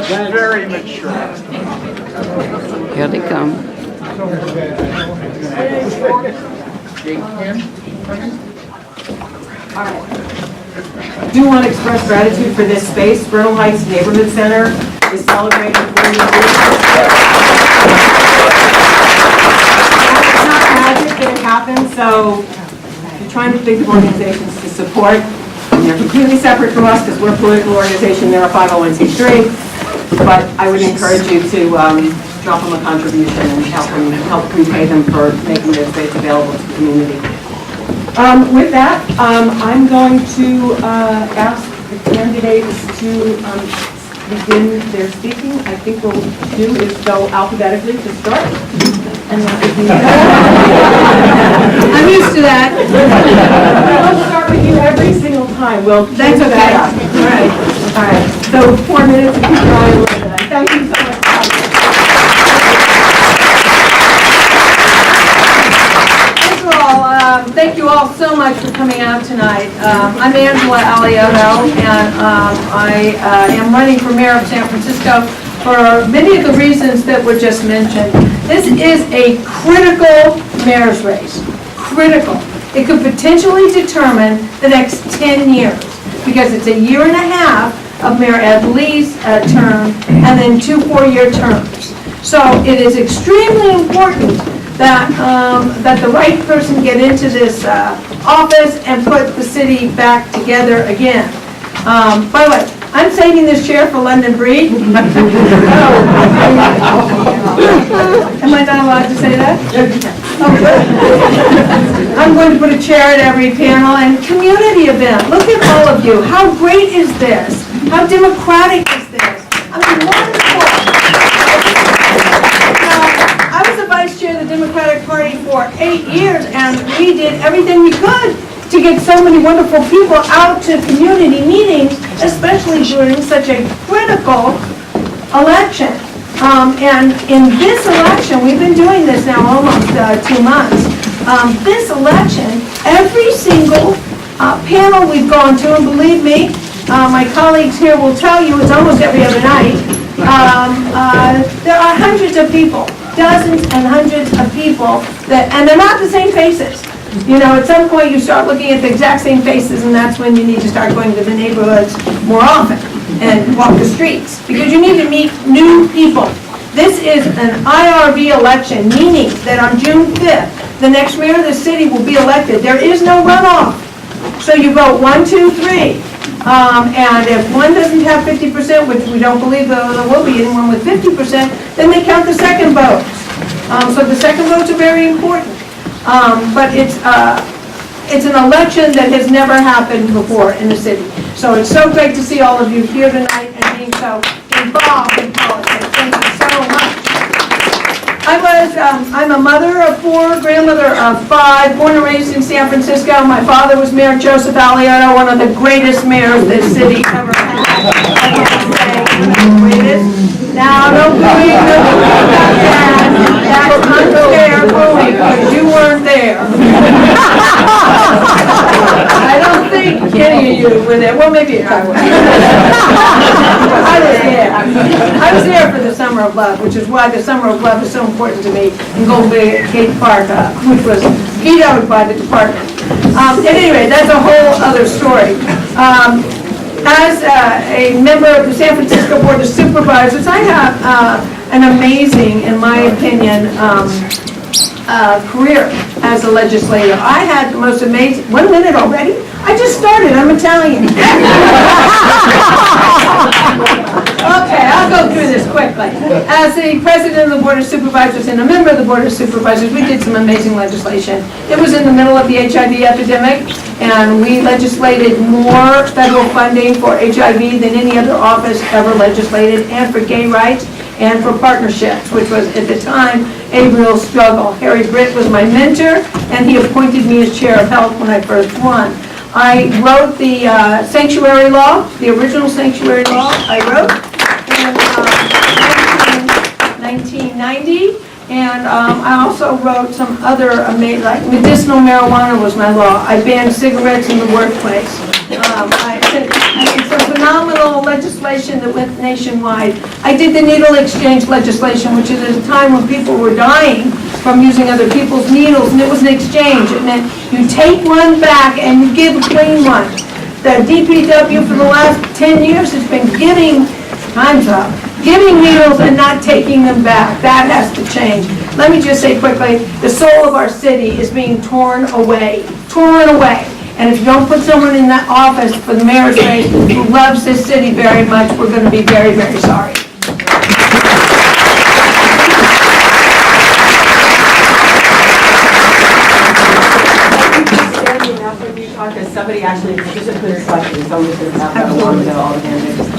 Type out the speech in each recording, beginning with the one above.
Very mature. Here they come. I do want to express gratitude for this space. Bernal Heights Neighborhood Center is celebrating 40 years. It's not magic that it happens, so we're trying to think of organizations to support. And they're completely separate from us because we're a political organization, they're a 501c3. But I would encourage you to drop them a contribution and help repay them for making their space available to the community. With that, I'm going to ask the candidates to begin their speaking. I think what we'll do is go alphabetically to start. And that would be I'm used to that. We'll start with you every single time. That's okay. All right. So 4 minutes. Thank you so much. Thank you all so much for coming out tonight. I'm Angela Alioto, and I am running for mayor of San Francisco for many of the reasons that were just mentioned. This is a critical mayor's race. Critical. It could potentially determine the next 10 years because it's a year and a half of Mayor Ed Lee's term and then 2 4-year terms. So it is extremely important that that the right person get into this office and put the city back together again. By the way, I'm saving this chair for London Breed. Am I not allowed to say that? Oh, good. I'm going to put a chair at every panel and community event. Look at all of you. How great is this? How democratic is this? I mean, wonderful. I was the vice chair of the Democratic Party for 8 years, and we did everything we could to get so many wonderful people out to community meetings, especially during such a critical election. And in this election, we've been doing this now almost 2 months. This election, every single panel we've gone to, and believe me, my colleagues here will tell you it's almost every other night, there are hundreds of people, dozens and hundreds of people, and they're not the same faces. You know, at some point you start looking at the exact same faces, and that's when you need to start going to the neighborhoods more often and walk the streets, because you need to meet new people. This is an IRV election, meaning that on June 5th, the next mayor of the city will be elected. There is no runoff. So you vote 1, 2, 3. And if one doesn't have 50%, which we don't believe there will be anyone with 50%, then they count the second votes. So the second votes are very important. But it's an election that has never happened before in the city. So it's so great to see all of you here tonight and being so involved in politics. Thank you so much. I'm a mother of 4, grandmother of 5, born and raised in San Francisco. My father was Mayor Joseph Alioto, one of the greatest mayors this city ever had. I can't say greatest. Now, don't believe that. That's unfair bullying because you weren't there. I don't think any of you were there. Well, maybe I was. I was there. I was there for the Summer of Love, which is why the Summer of Love is so important to me in Golden Gate Park, which was vetoed by the department. At any rate, that's a whole other story. As a member of the San Francisco Board of Supervisors, I have an amazing, in my opinion, career as a legislator. I had the most amazing, 1 minute already? I just started, I'm Italian. Okay, I'll go through this quickly. As the president of the Board of Supervisors and a member of the Board of Supervisors, we did some amazing legislation. It was in the middle of the HIV epidemic, and we legislated more federal funding for HIV than any other office ever legislated, and for gay rights, and for partnerships, which was at the time a real struggle. Harry Britt was my mentor, and he appointed me as chair of health when I first won. I wrote the sanctuary law, the original sanctuary law I wrote in 1990, And I also wrote some other amazing, like medicinal marijuana was my law. I banned cigarettes in the workplace. It's a phenomenal legislation that went nationwide. I did the needle exchange legislation, which is at a time when people were dying from using other people's needles, and it was an exchange. It meant you take one back and you give a clean one. The DPW for the last 10 years has been giving, time's up, giving needles and not taking them back. That has to change. Let me just say quickly, the soul of our city is being torn away. And if you don't put someone in that office for the mayor's race who loves this city very much, we're going to be very, very sorry. Because somebody actually, just a quick question, somebody's going to have that along with all the candidates.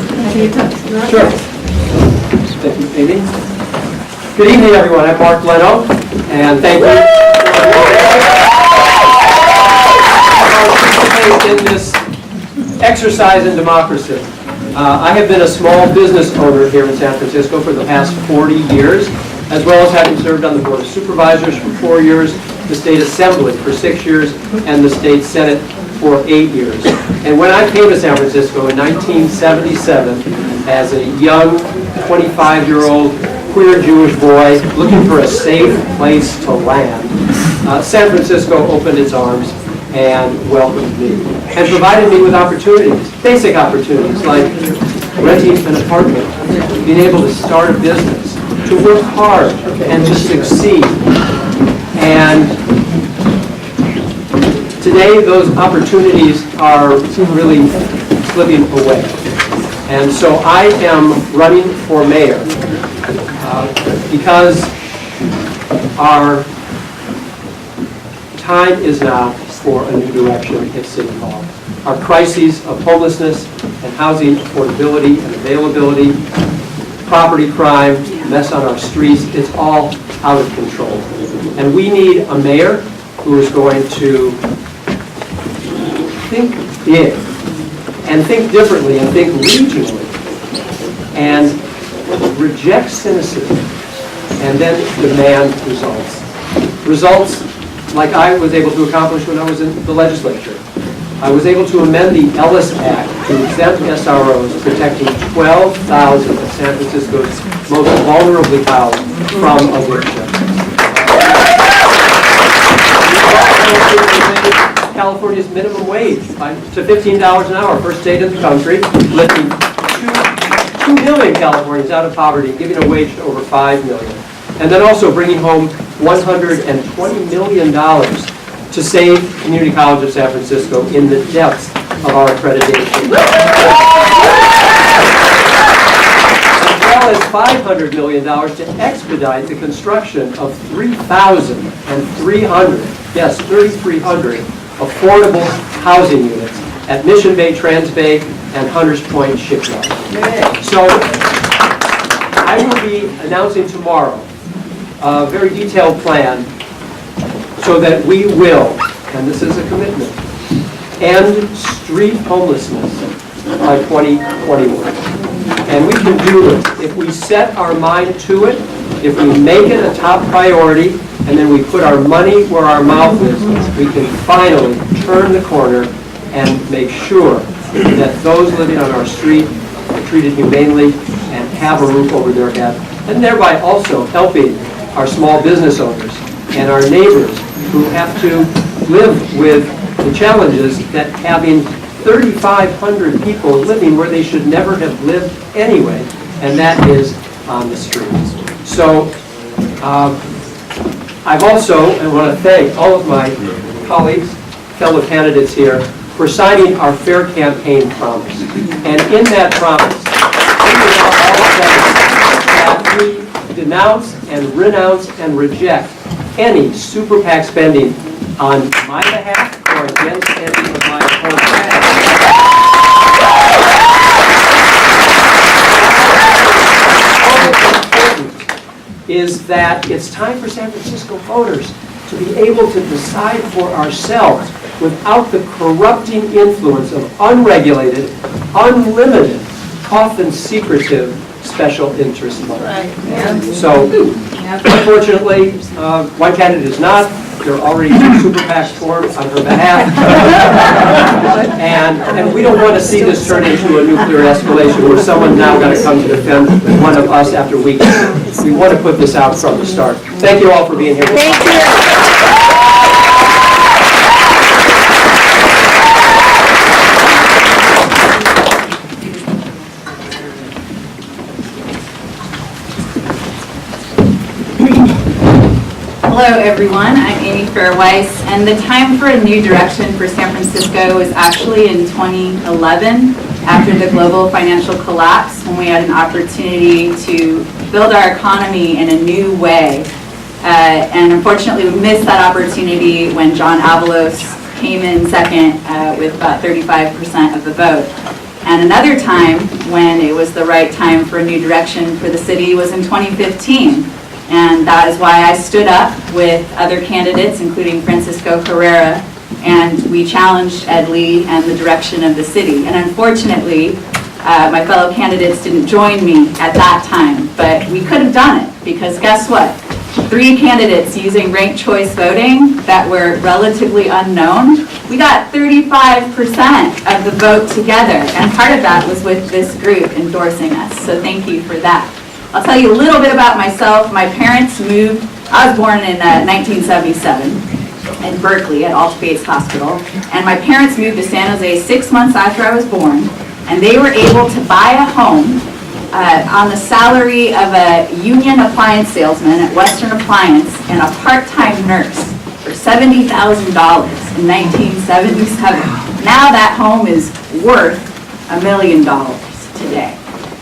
Sure. Thank you, Amy. Good evening, everyone. I'm Mark Leno, and thank you for participating in this exercise in democracy. I have been a small business owner here in San Francisco for the past 40 years, as well as having served on the Board of Supervisors for 4 years, the State Assembly for 6 years, and the State Senate for 8 years. And when I came to San Francisco in 1977 as a young 25-year-old queer Jewish boy looking for a safe place to land, San Francisco opened its arms and welcomed me and provided me with opportunities, basic opportunities like renting an apartment, being able to start a business, to work hard and to succeed. And today those opportunities are really slipping away. And so I am running for mayor because our time is now for a new direction at City Hall. Our crises of homelessness and housing affordability and availability, property crime, mess on our streets, it's all out of control. And we need a mayor who is going to think big and think differently and think regionally and reject cynicism and then demand results. Results like I was able to accomplish when I was in the legislature. I was able to amend the Ellis Act to exempt SROs, protecting 12,000 of San Francisco's most vulnerably housed from eviction. California's minimum wage to $15 an hour, first state in the country, lifting 2 million Californians out of poverty, giving a wage to over 5 million. And then also bringing home $120 million to save Community College of San Francisco in the depths of our accreditation. As well as $500 million to expedite the construction of 3,300, yes, 3,300 affordable housing units at Mission Bay, Trans Bay, and Hunters Point Shipyard. So I will be announcing tomorrow a very detailed plan so that we will, and this is a commitment, end street homelessness by 2021. And we can do it if we set our mind to it, if we make it a top priority, and then we put our money where our mouth is, we can finally turn the corner and make sure that those living on our street are treated humanely and have a roof over their head, and thereby also helping our small business owners and our neighbors who have to live with the challenges that having 3,500 people living where they should never have lived anyway, and that is on the streets. So I've also, I want to thank all of my colleagues, fellow candidates here, for signing our fair campaign promise. And in that promise, we denounce and renounce and reject any super PAC spending on my behalf or against any of my opponents. Is that it's time for San Francisco voters to be able to decide for ourselves without the corrupting influence of unregulated, unlimited, often secretive special interest money. So unfortunately, one candidate is not. There are already 2 super PACs formed on her behalf. and we don't want to see this turn into a nuclear escalation where someone's now going to come to defend one of us after we want to put this out from the start. Thank you all for being here. Thank you. Hello everyone, I'm Amy Weiss, and the time for a new direction for San Francisco was actually in 2011 after the global financial collapse, when we had an opportunity to build our economy in a new way. And unfortunately we missed that opportunity when John Avalos came in second with about 35% of the vote. And another time when it was the right time for a new direction for the city was in 2015. And that is why I stood up with other candidates, including Francisco Herrera, and we challenged Ed Lee and the direction of the city. And unfortunately, my fellow candidates didn't join me at that time, but we could have done it, because guess what? 3 candidates using ranked choice voting that were relatively unknown, we got 35% of the vote together, and part of that was with this group endorsing us, so thank you for that. I'll tell you a little bit about myself. My parents moved, I was born in 1977 in Berkeley at Alta Bates Hospital, and my parents moved to San Jose 6 months after I was born, and they were able to buy a home on the salary of a union appliance salesman at Western Appliance and a part-time nurse for $70,000 in 1977. Now that home is worth $1 million today.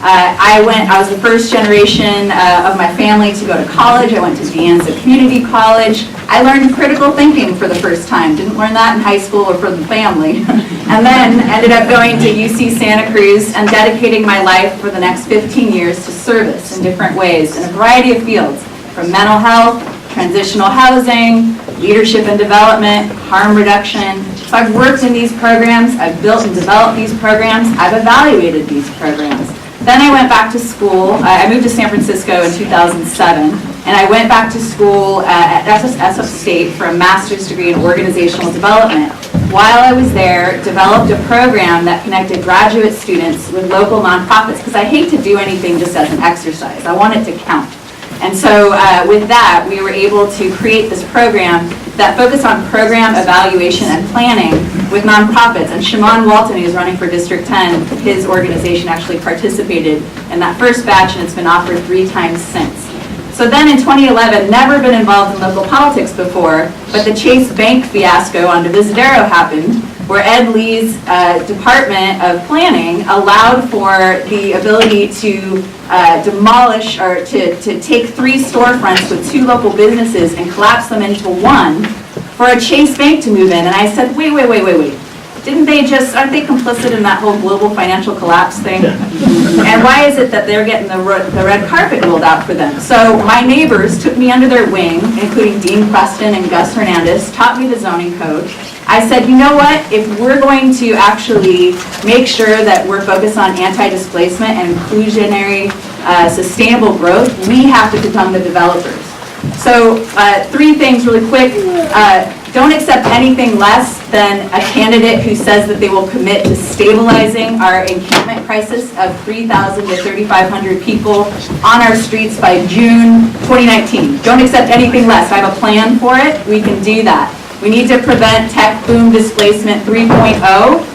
I was the first generation of my family to go to college. I went to De Anza Community College. I learned critical thinking for the first time. Didn't learn that in high school or for the family. And then ended up going to UC Santa Cruz and dedicating my life for the next 15 years to service in different ways in a variety of fields, from mental health, transitional housing, leadership and development, harm reduction. So I've worked in these programs, I've built and developed these programs, I've evaluated these programs. Then I went back to school. I moved to San Francisco in 2007, and I went back to school at SF State for a master's degree in organizational development. While I was there, developed a program that connected graduate students with local nonprofits, because I hate to do anything just as an exercise. I want it to count. And so with that, we were able to create this program that focused on program evaluation and planning with nonprofits. And Shimon Walton, who's running for District 10, his organization actually participated in that first batch, and it's been offered 3 times since. So then in 2011, never been involved in local politics before, but the Chase Bank fiasco on Divisadero happened, where Ed Lee's Department of Planning allowed for the ability to demolish or to take 3 storefronts with 2 local businesses and collapse them into one for a Chase Bank to move in. And I said, wait. Aren't they complicit in that whole global financial collapse thing? And why is it that they're getting the red carpet rolled out for them? So my neighbors took me under their wing, including Dean Preston and Gus Hernandez, taught me the zoning code. I said, you know what, if we're going to actually make sure that we're focused on anti-displacement and inclusionary sustainable growth, we have to become the developers. So 3 things really quick. Don't accept anything less than a candidate who says that they will commit to stabilizing our encampment crisis of 3,000 to 3,500 people on our streets by June 2019. Don't accept anything less. I have a plan for it. We can do that. We need to prevent tech boom displacement 3.0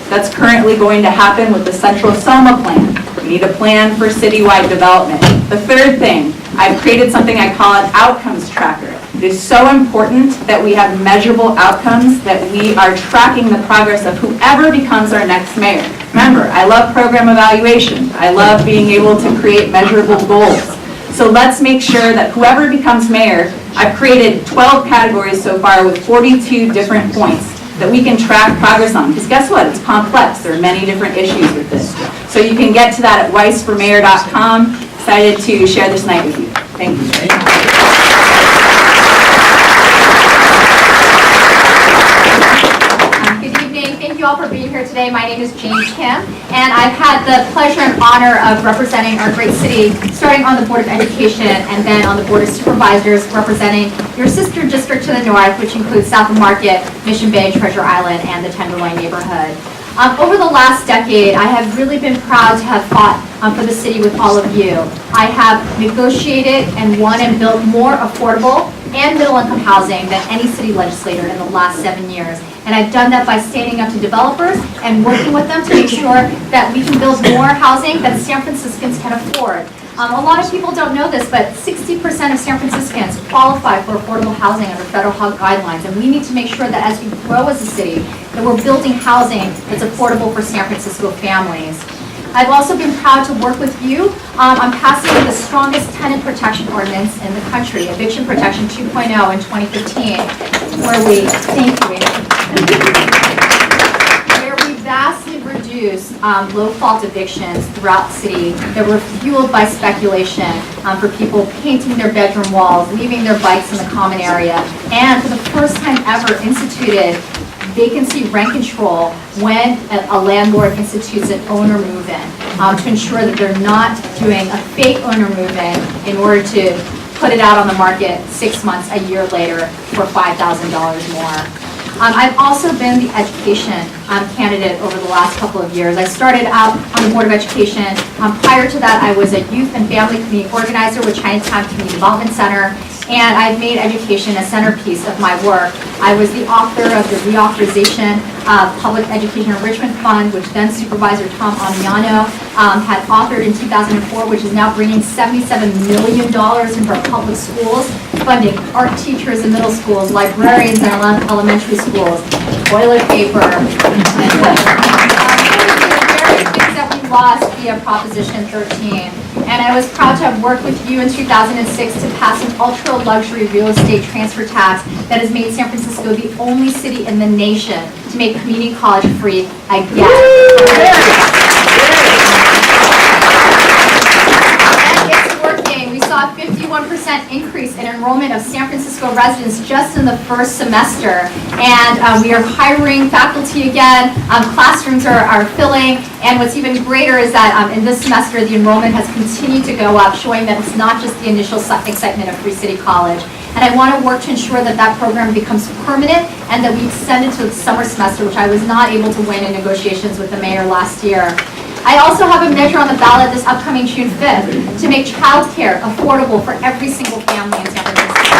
that's currently going to happen with the Central Soma plan. We need a plan for citywide development. The third thing, I've created something I call an outcomes tracker. It is so important that we have measurable outcomes, that we are tracking the progress of whoever becomes our next mayor. Remember, I love program evaluation. I love being able to create measurable goals. So let's make sure that whoever becomes mayor, I've created 12 categories so far with 42 different points that we can track progress on. Because guess what? It's complex. There are many different issues with this. So you can get to that at weissformayor.com. Excited to share this night with you. Thank you. Good evening. Thank you all for being here today. My name is Jane Kim, and I've had the pleasure and honor of representing our great city, starting on the Board of Education and then on the Board of Supervisors, representing your sister district to the north, which includes South of Market, Mission Bay, Treasure Island, and the Tenderloin neighborhood. Over the last decade, I have really been proud to have fought for the city with all of you. I have negotiated and won and built more affordable and middle-income housing than any city legislator in the last 7 years. And I've done that by standing up to developers and working with them to make sure that we can build more housing that San Franciscans can afford. A lot of people don't know this, but 60% of San Franciscans qualify for affordable housing under federal guidelines, and we need to make sure that as we grow as a city, that we're building housing that's affordable for San Francisco families. I've also been proud to work with you on passing the strongest tenant protection ordinance in the country, Eviction Protection 2.0 in 2015, where we, thank you, where we vastly reduced low-fault evictions throughout the city that were fueled by speculation for people painting their bedroom walls, leaving their bikes in the common area, and for the first time ever instituted vacancy rent control when a landlord institutes an owner move-in to ensure that they're not doing a fake owner move-in in order to put it out on the market 6 months, a year later for $5,000 more. I've also been the education candidate over the last couple of years. I started out on the Board of Education. Prior to that, I was a youth and family community organizer with Chinatown Community Development Center, and I've made education a centerpiece of my work. I was the author of the reauthorization of Public Education Enrichment Fund, which then Supervisor Tom Amiano had authored in 2004, which is now bringing $77 million into our public schools, funding art teachers in middle schools, librarians in elementary schools, toilet paper, things that we lost via Proposition 13. And I was proud to have worked with you in 2006 to pass an ultra-luxury real estate transfer tax that has made San Francisco the only city in the nation to make community college free again. We saw a 51% increase in enrollment of San Francisco residents just in the first semester. And we are hiring faculty again. Classrooms are filling. And what's even greater is that in this semester, the enrollment has continued to go up, showing that it's not just the initial excitement of Free City College. And I want to work to ensure that that program becomes permanent and that we extend it to the summer semester, which I was not able to win in negotiations with the mayor last year. I also have a measure on the ballot this upcoming June 5th to make childcare affordable for every single family in San Francisco.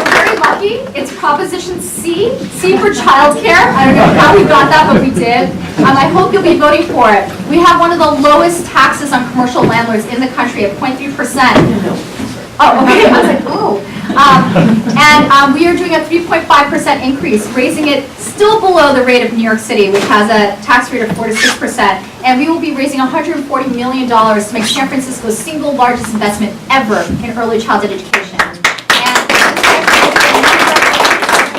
We're very lucky. It's Proposition C for childcare. I don't know how we got that, but we did. I hope you'll be voting for it. We have one of the lowest taxes on commercial landlords in the country at 0.3%. Oh, okay. I was like, oh. And we are doing a 3.5% increase, raising it still below the rate of New York City, which has a tax rate of 4 to 6%. And we will be raising $140 million to make San Francisco's single largest investment ever in early childhood education. And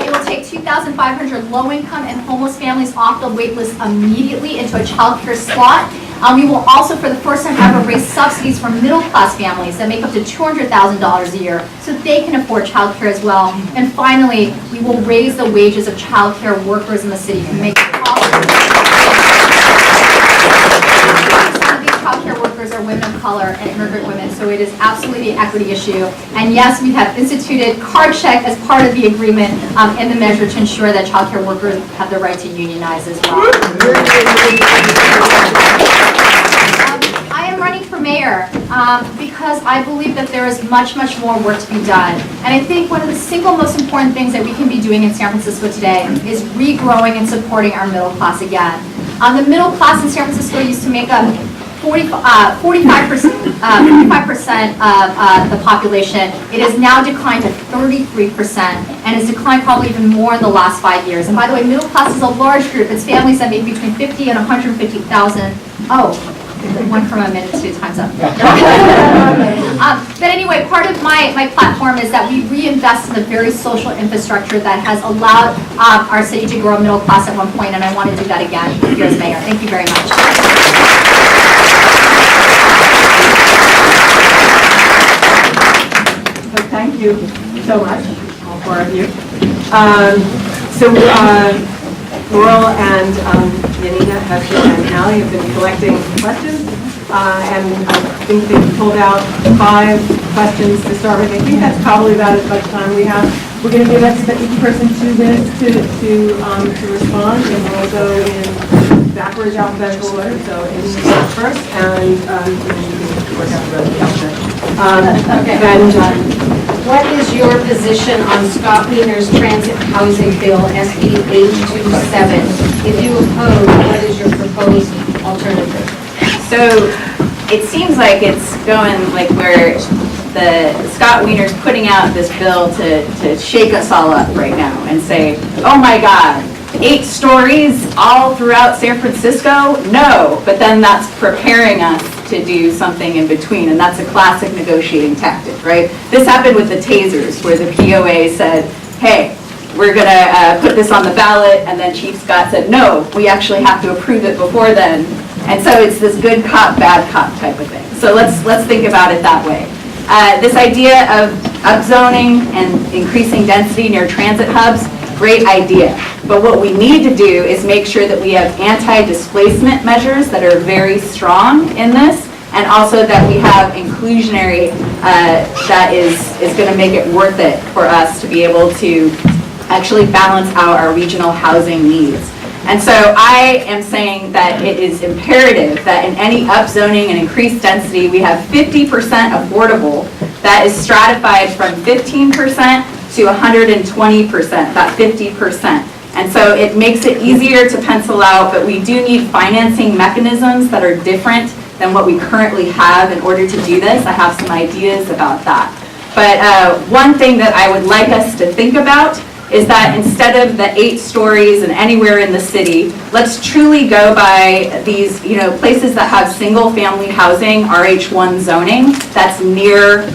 it will take 2,500 low-income and homeless families off the wait list immediately into a child care slot. We will also, for the first time ever, raise subsidies for middle-class families that make up to $200,000 a year so they can afford child care as well. And finally, we will raise the wages of child care workers in the city and make it possible. Some of these child care workers are women of color and immigrant women, so it is absolutely an equity issue. And yes, we have instituted card check as part of the agreement in the measure to ensure that child care workers have the right to unionize as well. I am running for mayor because I believe that there is much, much more work to be done. And I think one of the single most important things that we can be doing in San Francisco today is regrowing and supporting our middle class again. The middle class in San Francisco used to make up 45% of the population. It has now declined to 33% and has declined probably even more in the last 5 years. And by the way, middle class is a large group. It's families that make between 50 and 150,000. Oh, it went from a minute to time's up. But anyway, part of my platform is that we reinvest in the very social infrastructure that has allowed our city to grow middle class at one point, and I want to do that again here as mayor. Thank you very much. Thank you so much, all four of you. Laurel and Yanina and Allie have been collecting questions, and I think they've pulled out 5 questions to start with. I think that's probably about as much time we have. We're going to give each person 2 minutes to respond, and we'll go in backwards alphabetical order. So Amy goes first, and you can work out the rest of the alphabet. Okay. And What is your position on Scott Wiener's transit housing bill, SB 827? If you oppose, what is your proposed alternative? So it seems like it's going like where the Scott Wiener's putting out this bill to shake us all up right now and say, oh my God, 8 stories all throughout San Francisco? No, but then that's preparing us to do something in between, and that's a classic negotiating tactic, right? This happened with the tasers, where the POA said, hey, we're gonna put this on the ballot, and then Chief Scott said, no, we actually have to approve it before then. And so it's this good cop, bad cop type of thing. So let's think about it that way. This idea of upzoning and increasing density near transit hubs, great idea. But what we need to do is make sure that we have anti-displacement measures that are very strong in this, and also that we have inclusionary that is going to make it worth it for us to be able to actually balance out our regional housing needs. And so I am saying that it is imperative that in any upzoning and increased density, we have 50% affordable that is stratified from 15% to 120%, that 50%. And so it makes it easier to pencil out, but we do need financing mechanisms that are different than what we currently have in order to do this. I have some ideas about that. But one thing that I would like us to think about is that instead of the 8 stories and anywhere in the city, let's truly go by these, places that have single family housing, RH1 zoning, that's near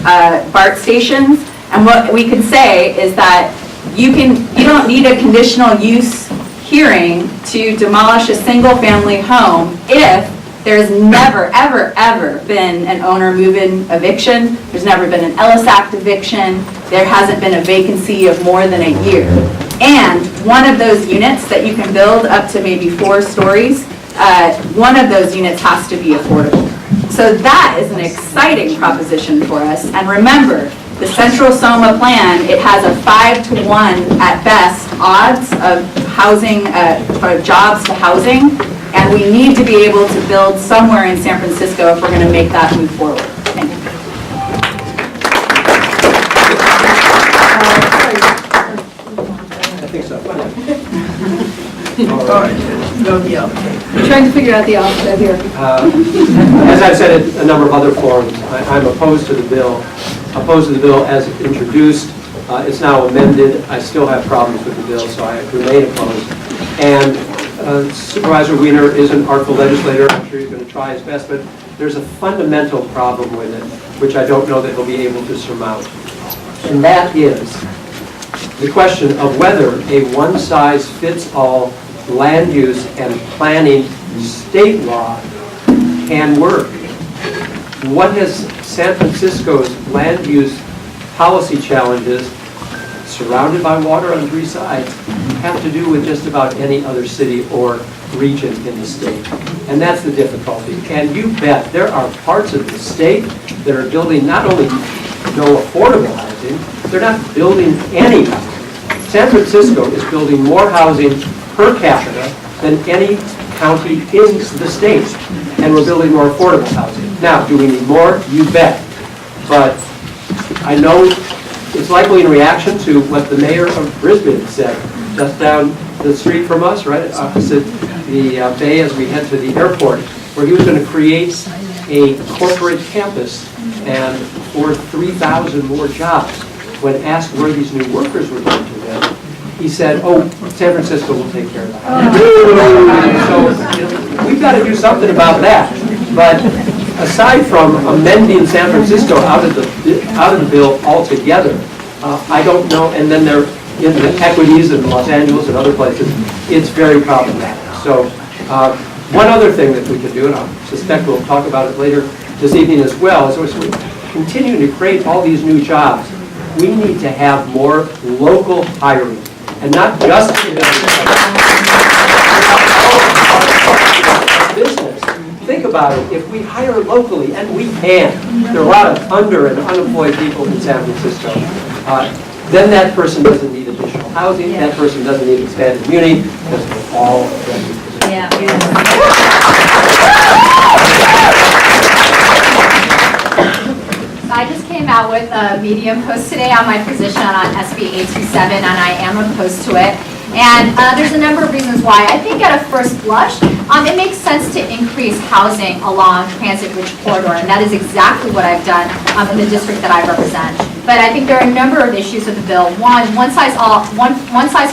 BART stations. And what we could say is that you don't need a conditional use hearing to demolish a single family home if there's never, ever, ever been an owner move-in eviction, there's never been an Ellis Act eviction, there hasn't been a vacancy of more than a year. And one of those units that you can build up to maybe 4 stories, one of those units has to be affordable. So that is an exciting proposition for us. And remember, the Central Soma plan, it has a 5-to-1 at best odds of housing, jobs to housing. And we need to be able to build somewhere in San Francisco if we're going to make that move forward. Thank you. I think so. I'm trying to figure out the alphabet here. As I've said in a number of other forums, I'm opposed to the bill. Opposed to the bill as introduced. It's now amended. I still have problems with the bill, so I remain opposed. And Supervisor Wiener is an artful legislator. I'm sure he's going to try his best, but there's a fundamental problem with it, which I don't know that he'll be able to surmount. And that is the question of whether a one-size-fits-all land use and planning state law can work. What has San Francisco's land use policy challenges, surrounded by water on 3 sides, have to do with just about any other city or region in the state? And that's the difficulty. And you bet there are parts of the state that are building not only no affordable housing, they're not building any housing. San Francisco is building more housing per capita than any county in the state. And we're building more affordable housing. Now, do we need more? You bet. But I know it's likely in reaction to what the mayor of Brisbane said, just down the street from us, right opposite the bay as we head to the airport, where he was going to create a corporate campus and for 3,000 more jobs. When asked where these new workers were going to live, he said, oh, San Francisco will take care of the housing. So we've got to do something about that. But aside from amending San Francisco out of the bill altogether, I don't know, and then there in the equities in Los Angeles and other places, it's very problematic. So one other thing that we can do, and I suspect we'll talk about it later this evening as well, is we're continuing to create all these new jobs. We need to have more local hiring, and not just in about it, if we hire locally, and we can, there are a lot of under and unemployed people in San Francisco, then that person doesn't need additional housing, that person doesn't need expanded community, because we're all ready. I just came out with a Medium post today on my position on SB 827, and I am opposed to it. And there's a number of reasons why. I think at a first blush, it makes sense to increase housing along transit-rich corridor, and that is exactly what I've done in the district that I represent. But I think there are a number of issues with the bill. One size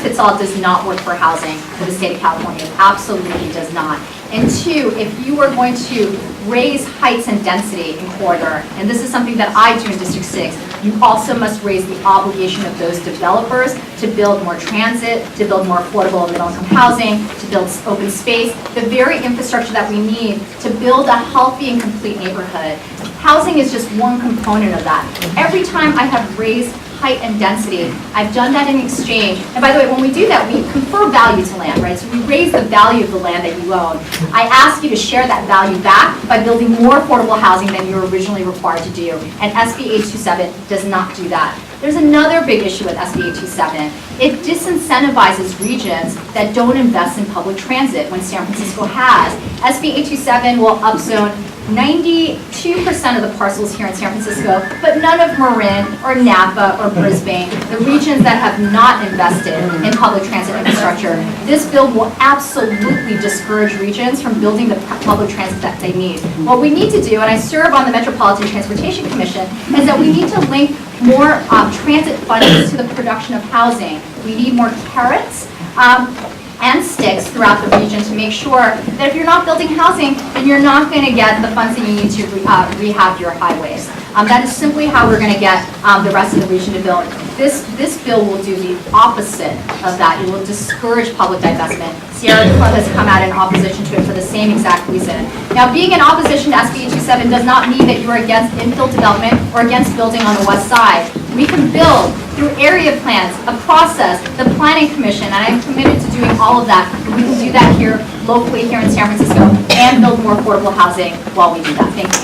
fits all does not work for housing for the state of California. It absolutely does not. And two, if you are going to raise heights and density in corridor, and this is something that I do in District 6, you also must raise the obligation of those developers to build more transit, to build more affordable and middle-income housing, to build open space, the very infrastructure that we need to build a healthy and complete neighborhood. Housing is just one component of that. Every time I have raised height and density, I've done that in exchange. And by the way, when we do that, we confer value to land, right? So we raise the value of the land that you own. I ask you to share that value back by building more affordable housing than you were originally required to do. And SB 827 does not do that. There's another big issue with SB 827. It disincentivizes regions that don't invest in public transit when San Francisco has. SB 827 will upzone 92% of the parcels here in San Francisco, but none of Marin or Napa or Brisbane, the regions that have not invested in public transit infrastructure. This bill will absolutely discourage regions from building the public transit that they need. What we need to do, and I serve on the Metropolitan Transportation Commission, is that we need to link more transit funding to the production of housing. We need more carrots and sticks throughout the region to make sure that if you're not building housing, then you're not going to get the funds that you need to rehab your highways. That is simply how we're going to get the rest of the region to build. This bill will do the opposite of that. It will discourage public divestment. Sierra Club has come out in opposition to it for the same exact reason. Now, being in opposition to SB 827 does not mean that you are against infill development or against building on the west side. We can build through area plans, a process, the Planning Commission, and I'm committed to doing all of that. We can do that here, locally here in San Francisco, and build more affordable housing while we do that. Thank you.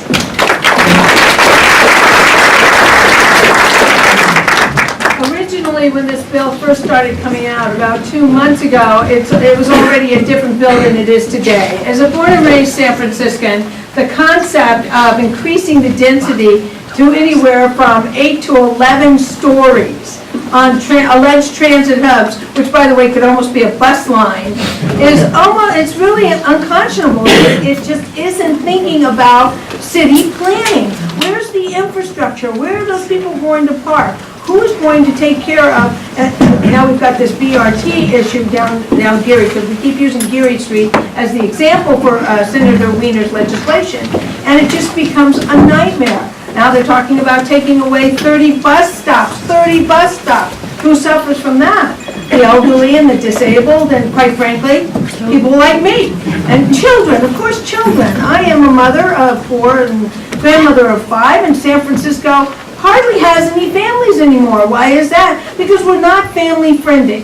Originally, when this bill first started coming out about 2 months ago, it was already a different bill than it is today. As a born and raised San Franciscan, the concept of increasing the density to anywhere from 8 to 11 stories on alleged transit hubs, which by the way could almost be a bus line, it's really unconscionable. It just isn't thinking about city planning. Where's the infrastructure? Where are those people going to park? Who's going to take care of, now we've got this BRT issue down Geary, because we keep using Geary Street as the example for Senator Wiener's legislation, and it just becomes a nightmare. Now they're talking about taking away 30 bus stops. Who suffers from that? The elderly and the disabled, and quite frankly, people like me. And children, of course children. I am a mother of 4 and grandmother of 5, and San Francisco hardly has any families anymore. Why is that? Because we're not family friendly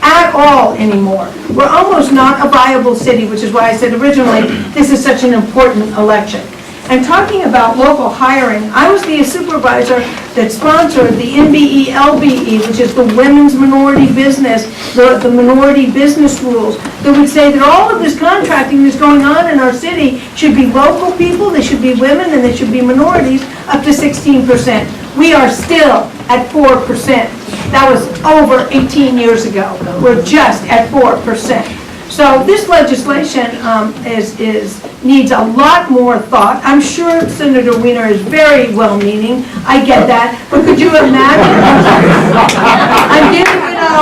at all anymore. We're almost not a viable city, which is why I said originally this is such an important election. And talking about local hiring, I was the supervisor that sponsored the NBE-LBE, which is the Women's Minority Business, the minority business rules, that would say that all of this contracting that's going on in our city should be local people, they should be women, and they should be minorities, up to 16%. We are still at 4%. That was over 18 years ago. We're just at 4%. So this legislation needs a lot more thought. I'm sure Senator Wiener is very well-meaning. I get that. But could you imagine?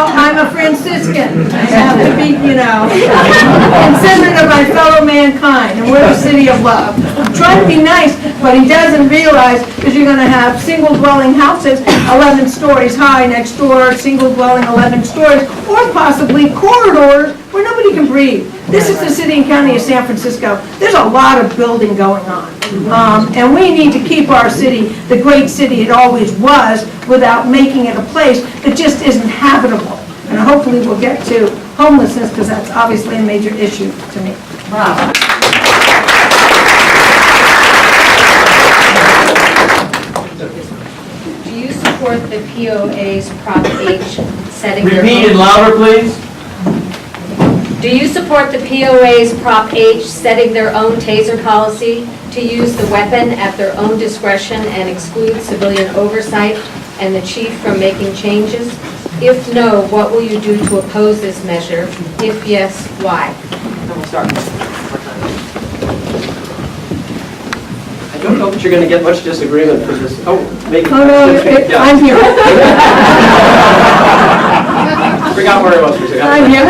I'm a Franciscan. I have to be, considerate of my fellow mankind. And we're the city of love. I'm trying to be nice, but he doesn't realize that you're going to have single-dwelling houses 11 stories high next door, single-dwelling 11 stories, or possibly corridors where nobody can breathe. This is the city and county of San Francisco. There's a lot of building going on. And we need to keep our city the great city it always was without making it a place that just isn't habitable. And hopefully we'll get to homelessness, because that's obviously a major issue to me. Wow. support the POA's Prop H setting their Repeat it own... louder, please. Do you support the POA's Prop H setting their own taser policy to use the weapon at their own discretion and exclude civilian oversight and the chief from making changes? If no, what will you do to oppose this measure? If yes, why? Then we'll start. I don't know that you're going to get much disagreement for this. Oh, maybe. Oh, no, Yeah. I'm here. Forgot where I was for a second. I'm here.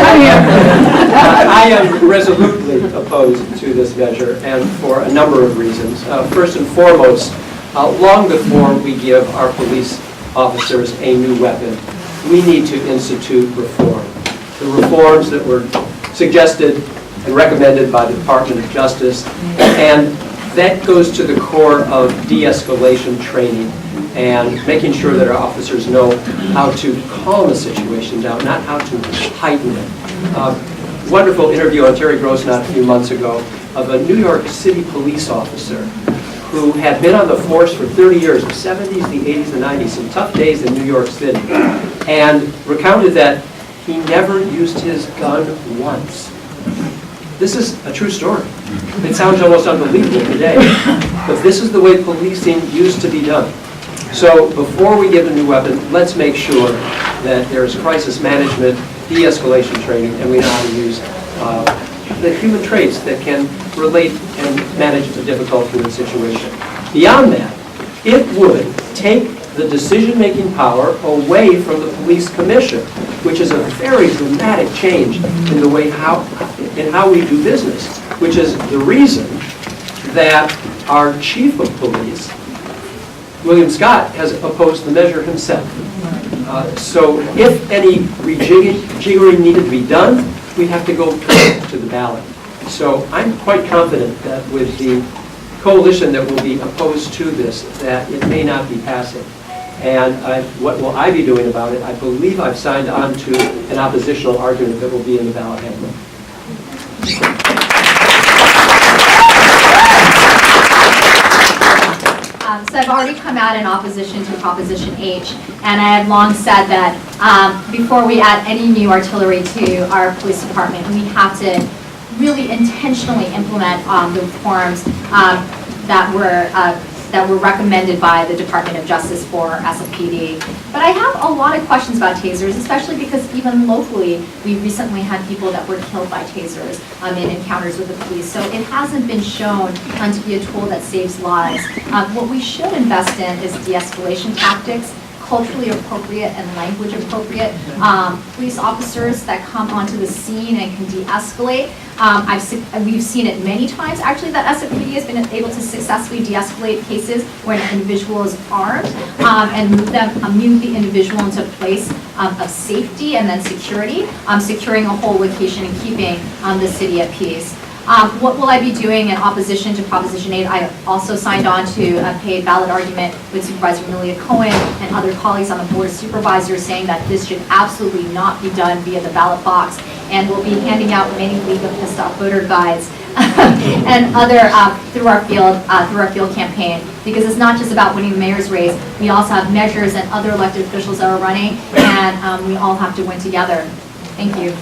I am resolutely opposed to this measure, and for a number of reasons. First and foremost, long before we give our police officers a new weapon, we need to institute reform. The reforms that were suggested and recommended by the Department of Justice, and that goes to the core of de-escalation training and making sure that our officers know how to calm a situation down, not how to heighten it. Wonderful interview on Terry Grossnot a few months ago of a New York City police officer who had been on the force for 30 years, the 70s, the 80s, the 90s, some tough days in New York City, and recounted that he never used his gun once. This is a true story. It sounds almost unbelievable today, but this is the way policing used to be done. So before we give a new weapon, let's make sure that there's crisis management, de-escalation training, and we know how to use the human traits that can relate and manage a difficult human situation. Beyond that, it would take the decision-making power away from the police commission, which is a very dramatic change in the way how we do business, which is the reason that our chief of police, William Scott, has opposed the measure himself. So if any rejiggering needed to be done, we have to go to the ballot. So I'm quite confident that with the coalition that will be opposed to this, that it may not be passing. And what will I be doing about it? I believe I've signed on to an oppositional argument that will be in the ballot anyway. So I've already come out in opposition to Proposition H, and I had long said that before we add any new artillery to our police department, we have to really intentionally implement the reforms that were recommended by the Department of Justice for SFPD. But I have a lot of questions about tasers, especially because even locally, we recently had people that were killed by tasers in encounters with the police. So it hasn't been shown to be a tool that saves lives. What we should invest in is de-escalation tactics, culturally appropriate and language appropriate police officers that come onto the scene and can de-escalate. We've seen it many times, actually, that SFPD has been able to successfully de-escalate cases where an individual is armed and move the individual into a place of safety and then security, securing a whole location and keeping the city at peace. What will I be doing in opposition to Proposition 8? I also signed on to a paid ballot argument with Supervisor Amelia Cohen and other colleagues on the Board of Supervisors saying that this should absolutely not be done via the ballot box, and we'll be handing out many League of Pissed Off Voter guides and other through our field campaign, because it's not just about winning the mayor's race. We also have measures and other elected officials that are running, and we all have to win together. Thank you.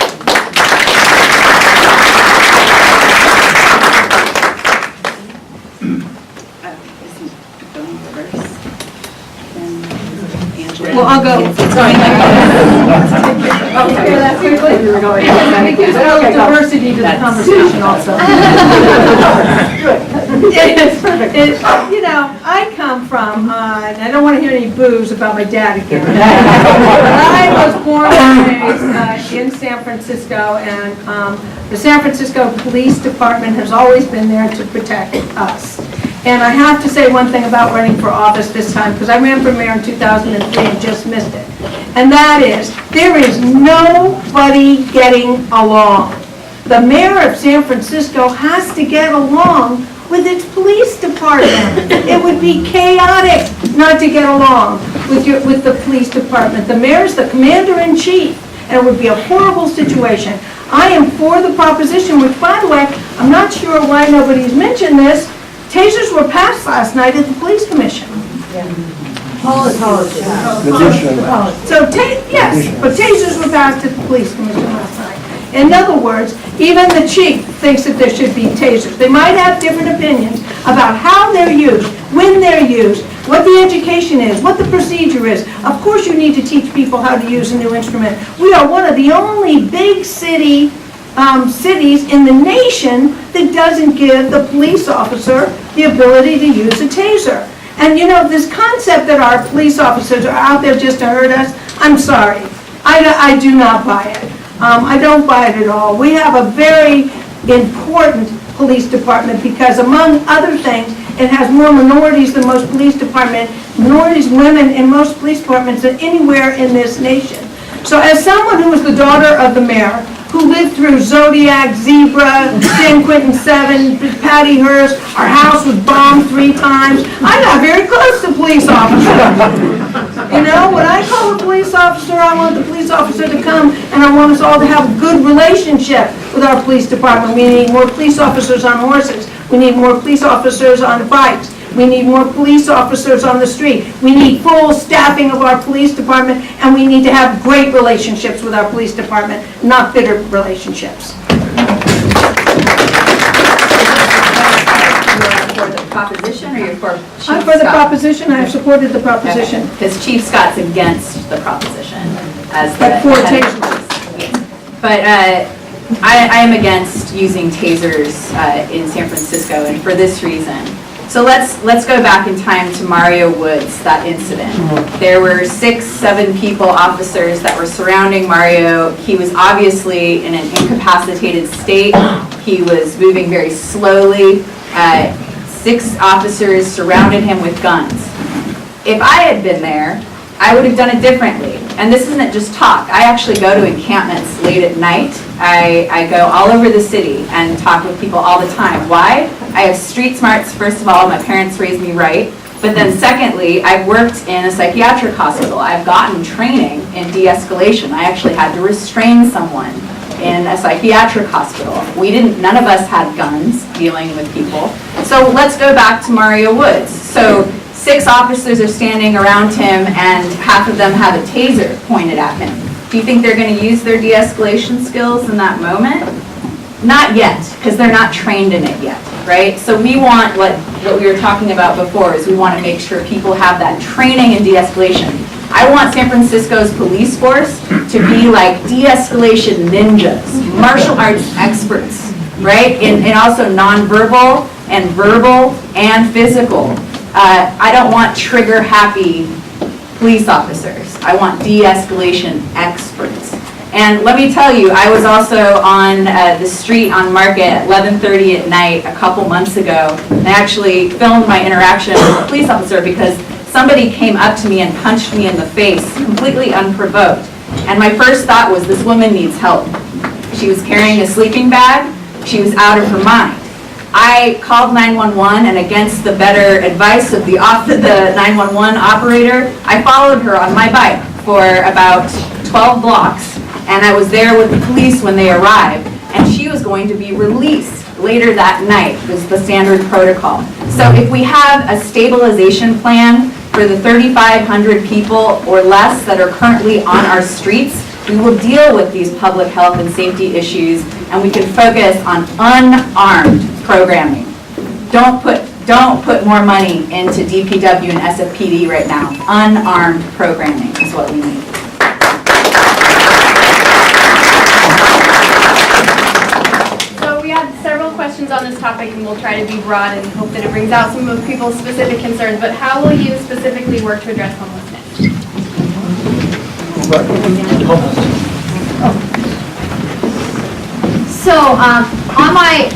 Well, I'll go. Okay, that's quickly. We were going. It gives a little diversity to the conversation also. You know, I come from, and I don't want to hear any boos about my dad again. I was born and raised in San Francisco, and the San Francisco Police Department has always been there to protect us. And I have to say one thing about running for office this time, because I ran for mayor in 2003 and just missed it. And that is, there is nobody getting along. The mayor of San Francisco has to get along with its police department. It would be chaotic not to get along with the police department. The mayor's the commander-in-chief, and it would be a horrible situation. I am for the proposition, which, by the way, I'm not sure why nobody's mentioned this. Tasers were passed last night at the police commission. So, yes, but tasers were passed at the police commission last night. In other words, even the chief thinks that there should be tasers. They might have different opinions about how they're used, when they're used, what the education is, what the procedure is. Of course you need to teach people how to use a new instrument. We are one of the only big cities in the nation that doesn't give the police officer the ability to use a taser. And you know, this concept that our police officers are out there just to hurt us, I'm sorry. I do not buy it. I don't buy it at all. We have a very important police department because, among other things, it has more minorities than most police departments, minorities, women in most police departments than anywhere in this nation. So as someone who was the daughter of the mayor, who lived through Zodiac, Zebra, San Quentin 7, Patty Hearst, our house was bombed 3 times. I got very close to police officers. You know, when I call a police officer, I want the police officer to come and I want us all to have a good relationship with our police department. We need more police officers on horses. We need more police officers on bikes. We need more police officers on the street. We need full staffing of our police department, and we need to have great relationships with our police department, not bitter relationships. For the proposition, or you're for Chief I'm for the Scott? proposition. I have supported the proposition. Because Chief Scott's against the proposition as the But for head of tasers. police. But I am against using tasers in San Francisco, and for this reason. So let's go back in time to Mario Woods, that incident. There were 6, 7 people, officers, that were surrounding Mario. He was obviously in an incapacitated state. He was moving very slowly. 6 officers surrounded him with guns. If I had been there, I would have done it differently. And this isn't just talk. I actually go to encampments late at night. I go all over the city and talk with people all the time. Why? I have street smarts, first of all. My parents raised me right. But then secondly, I've worked in a psychiatric hospital. I've gotten training in de-escalation. I actually had to restrain someone in a psychiatric hospital. None of us had guns dealing with people. So let's go back to Mario Woods. So 6 officers are standing around him and half of them have a taser pointed at him. Do you think they're going to use their de-escalation skills in that moment? Not yet, because they're not trained in it yet, right? So we want what we were talking about before is we want to make sure people have that training in de-escalation. I want San Francisco's police force to be like de-escalation ninjas, martial arts experts, right? And also nonverbal and verbal and physical. I don't want trigger-happy police officers. I want de-escalation experts. And let me tell you, I was also on the street on Market at 11:30 at night a couple months ago. And I actually filmed my interaction with a police officer because somebody came up to me and punched me in the face, completely unprovoked. And my first thought was, this woman needs help. She was carrying a sleeping bag. She was out of her mind. I called 911, and against the better advice of the 911 operator, I followed her on my bike for about 12 blocks, and I was there with the police when they arrived, and she was going to be released later that night, was the standard protocol. So if we have a stabilization plan for the 3,500 people or less that are currently on our streets, we will deal with these public health and safety issues, and we can focus on unarmed programming. Don't put more money into DPW and SFPD right now. Unarmed programming is what we need. So we have several questions on this topic, and we'll try to be broad and hope that it brings out some of people's specific concerns. But how will you specifically work to address homelessness? So on my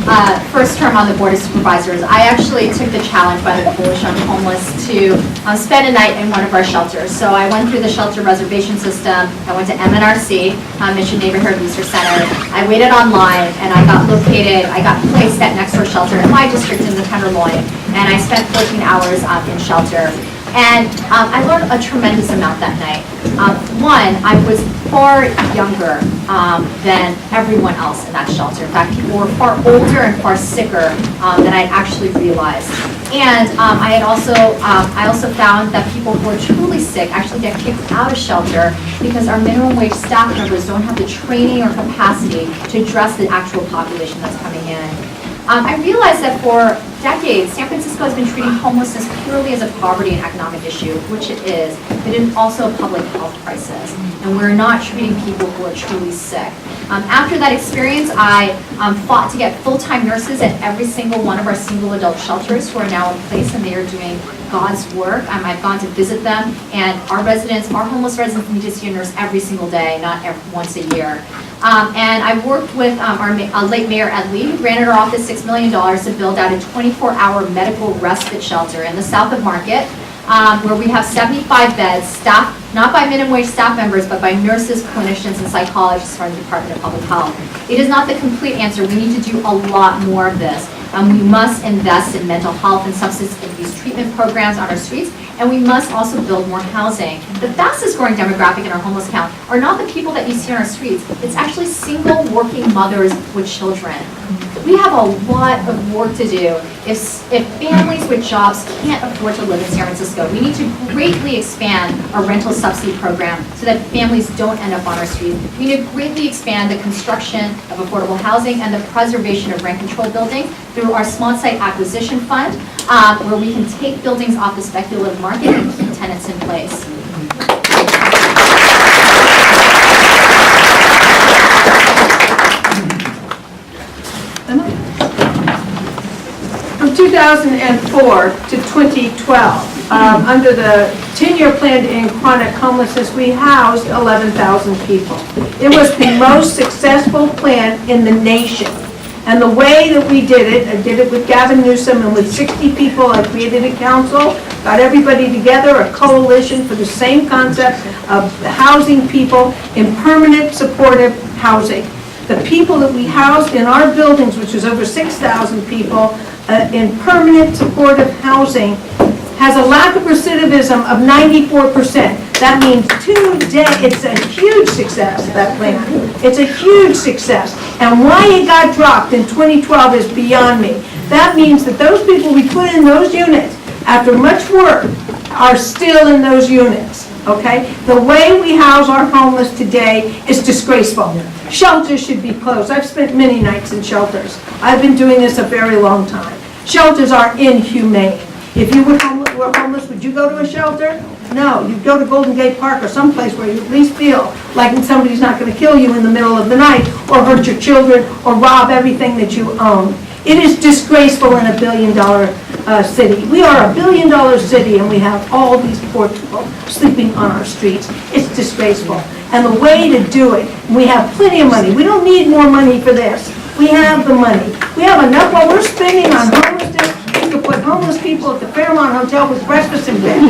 first term on the Board of Supervisors, I actually took the challenge by the Coalition on Homeless to spend a night in one of our shelters. So I went through the shelter reservation system. I went to MNRC, Mission Neighborhood Resource Center. I waited online, and I got placed at next door shelter in my district in the Tenderloin, and I spent 14 hours in shelter. And I learned a tremendous amount that night. One, I was far younger than everyone else in that shelter. In fact, people were far older and far sicker than I actually realized. And I also found that people who are truly sick actually get kicked out of shelter because our minimum wage staff members don't have the training or capacity to address the actual population that's coming in. I realized that for decades, San Francisco has been treating homelessness purely as a poverty and economic issue, which it is, but it's also a public health crisis. And we're not treating people who are truly sick. After that experience, I fought to get full-time nurses at every single one of our single adult shelters who are now in place, and they are doing God's work. I've gone to visit them, and our homeless residents need to see a nurse every single day, not once a year. And I worked with our late Mayor Ed Lee, who granted our office $6 million to build out a 24-hour medical respite shelter in the south of Market, where we have 75 beds, staffed not by minimum wage staff members, but by nurses, clinicians, and psychologists from the Department of Public Health. It is not the complete answer. We need to do a lot more of this. We must invest in mental health and substance abuse treatment programs on our streets, and we must also build more housing. The fastest growing demographic in our homeless count are not the people that you see on our streets. It's actually single working mothers with children. We have a lot of work to do. If families with jobs can't afford to live in San Francisco, we need to greatly expand our rental subsidy program so that families don't end up on our streets. We need to greatly expand the construction of affordable housing and the preservation of rent-controlled buildings through our small site acquisition fund, where we can take buildings off the speculative market and keep tenants in place. From 2004 to 2012, under the 10-year plan to end chronic homelessness, we housed 11,000 people. It was the most successful plan in the nation. And the way that we did it, I did it with Gavin Newsom, and with 60 people, I created a council, got everybody together, a coalition for the same concept of housing people in permanent supportive housing. The people that we housed in our buildings, which was over 6,000 people, in permanent supportive housing, has a lack of recidivism of 94%. That means it's a huge success, that plan. It's a huge success. And why it got dropped in 2012 is beyond me. That means that those people we put in those units, after much work, are still in those units, okay? The way we house our homeless today is disgraceful. Shelters should be closed. I've spent many nights in shelters. I've been doing this a very long time. Shelters are inhumane. If you were homeless, would you go to a shelter? No, you'd go to Golden Gate Park or someplace where you at least feel like somebody's not going to kill you in the middle of the night or hurt your children or rob everything that you own. It is disgraceful in a billion-dollar city. We are a billion-dollar city, and we have all these poor people sleeping on our streets. It's disgraceful. And the way to do it, we have plenty of money. We don't need more money for this. We have the money. We have enough. What we're spending on homelessness, we could put homeless people at the Fairmont Hotel with breakfast in bed.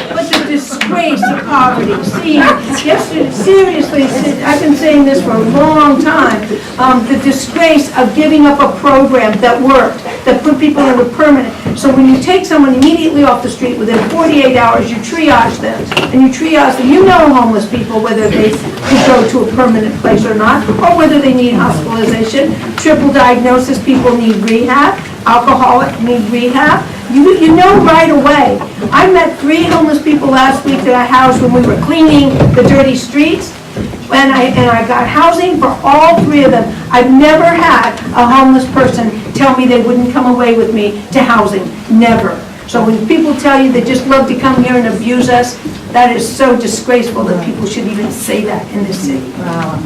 But the disgrace of poverty. See, yesterday, seriously, I've been saying this for a long time. The disgrace of giving up a program that worked, that put people in a permanent. So when you take someone immediately off the street within 48 hours, you triage them. And you triage them. You know homeless people, whether they go to a permanent place or not, or whether they need hospitalization. Triple diagnosis people need rehab. Alcoholic need rehab. You know right away. I met 3 homeless people last week that I housed when we were cleaning the dirty streets. And I got housing for all 3 of them. I've never had a homeless person tell me they wouldn't come away with me to housing. Never. So when people tell you they just love to come here and abuse us, that is so disgraceful that people should even say that in this city. Wow.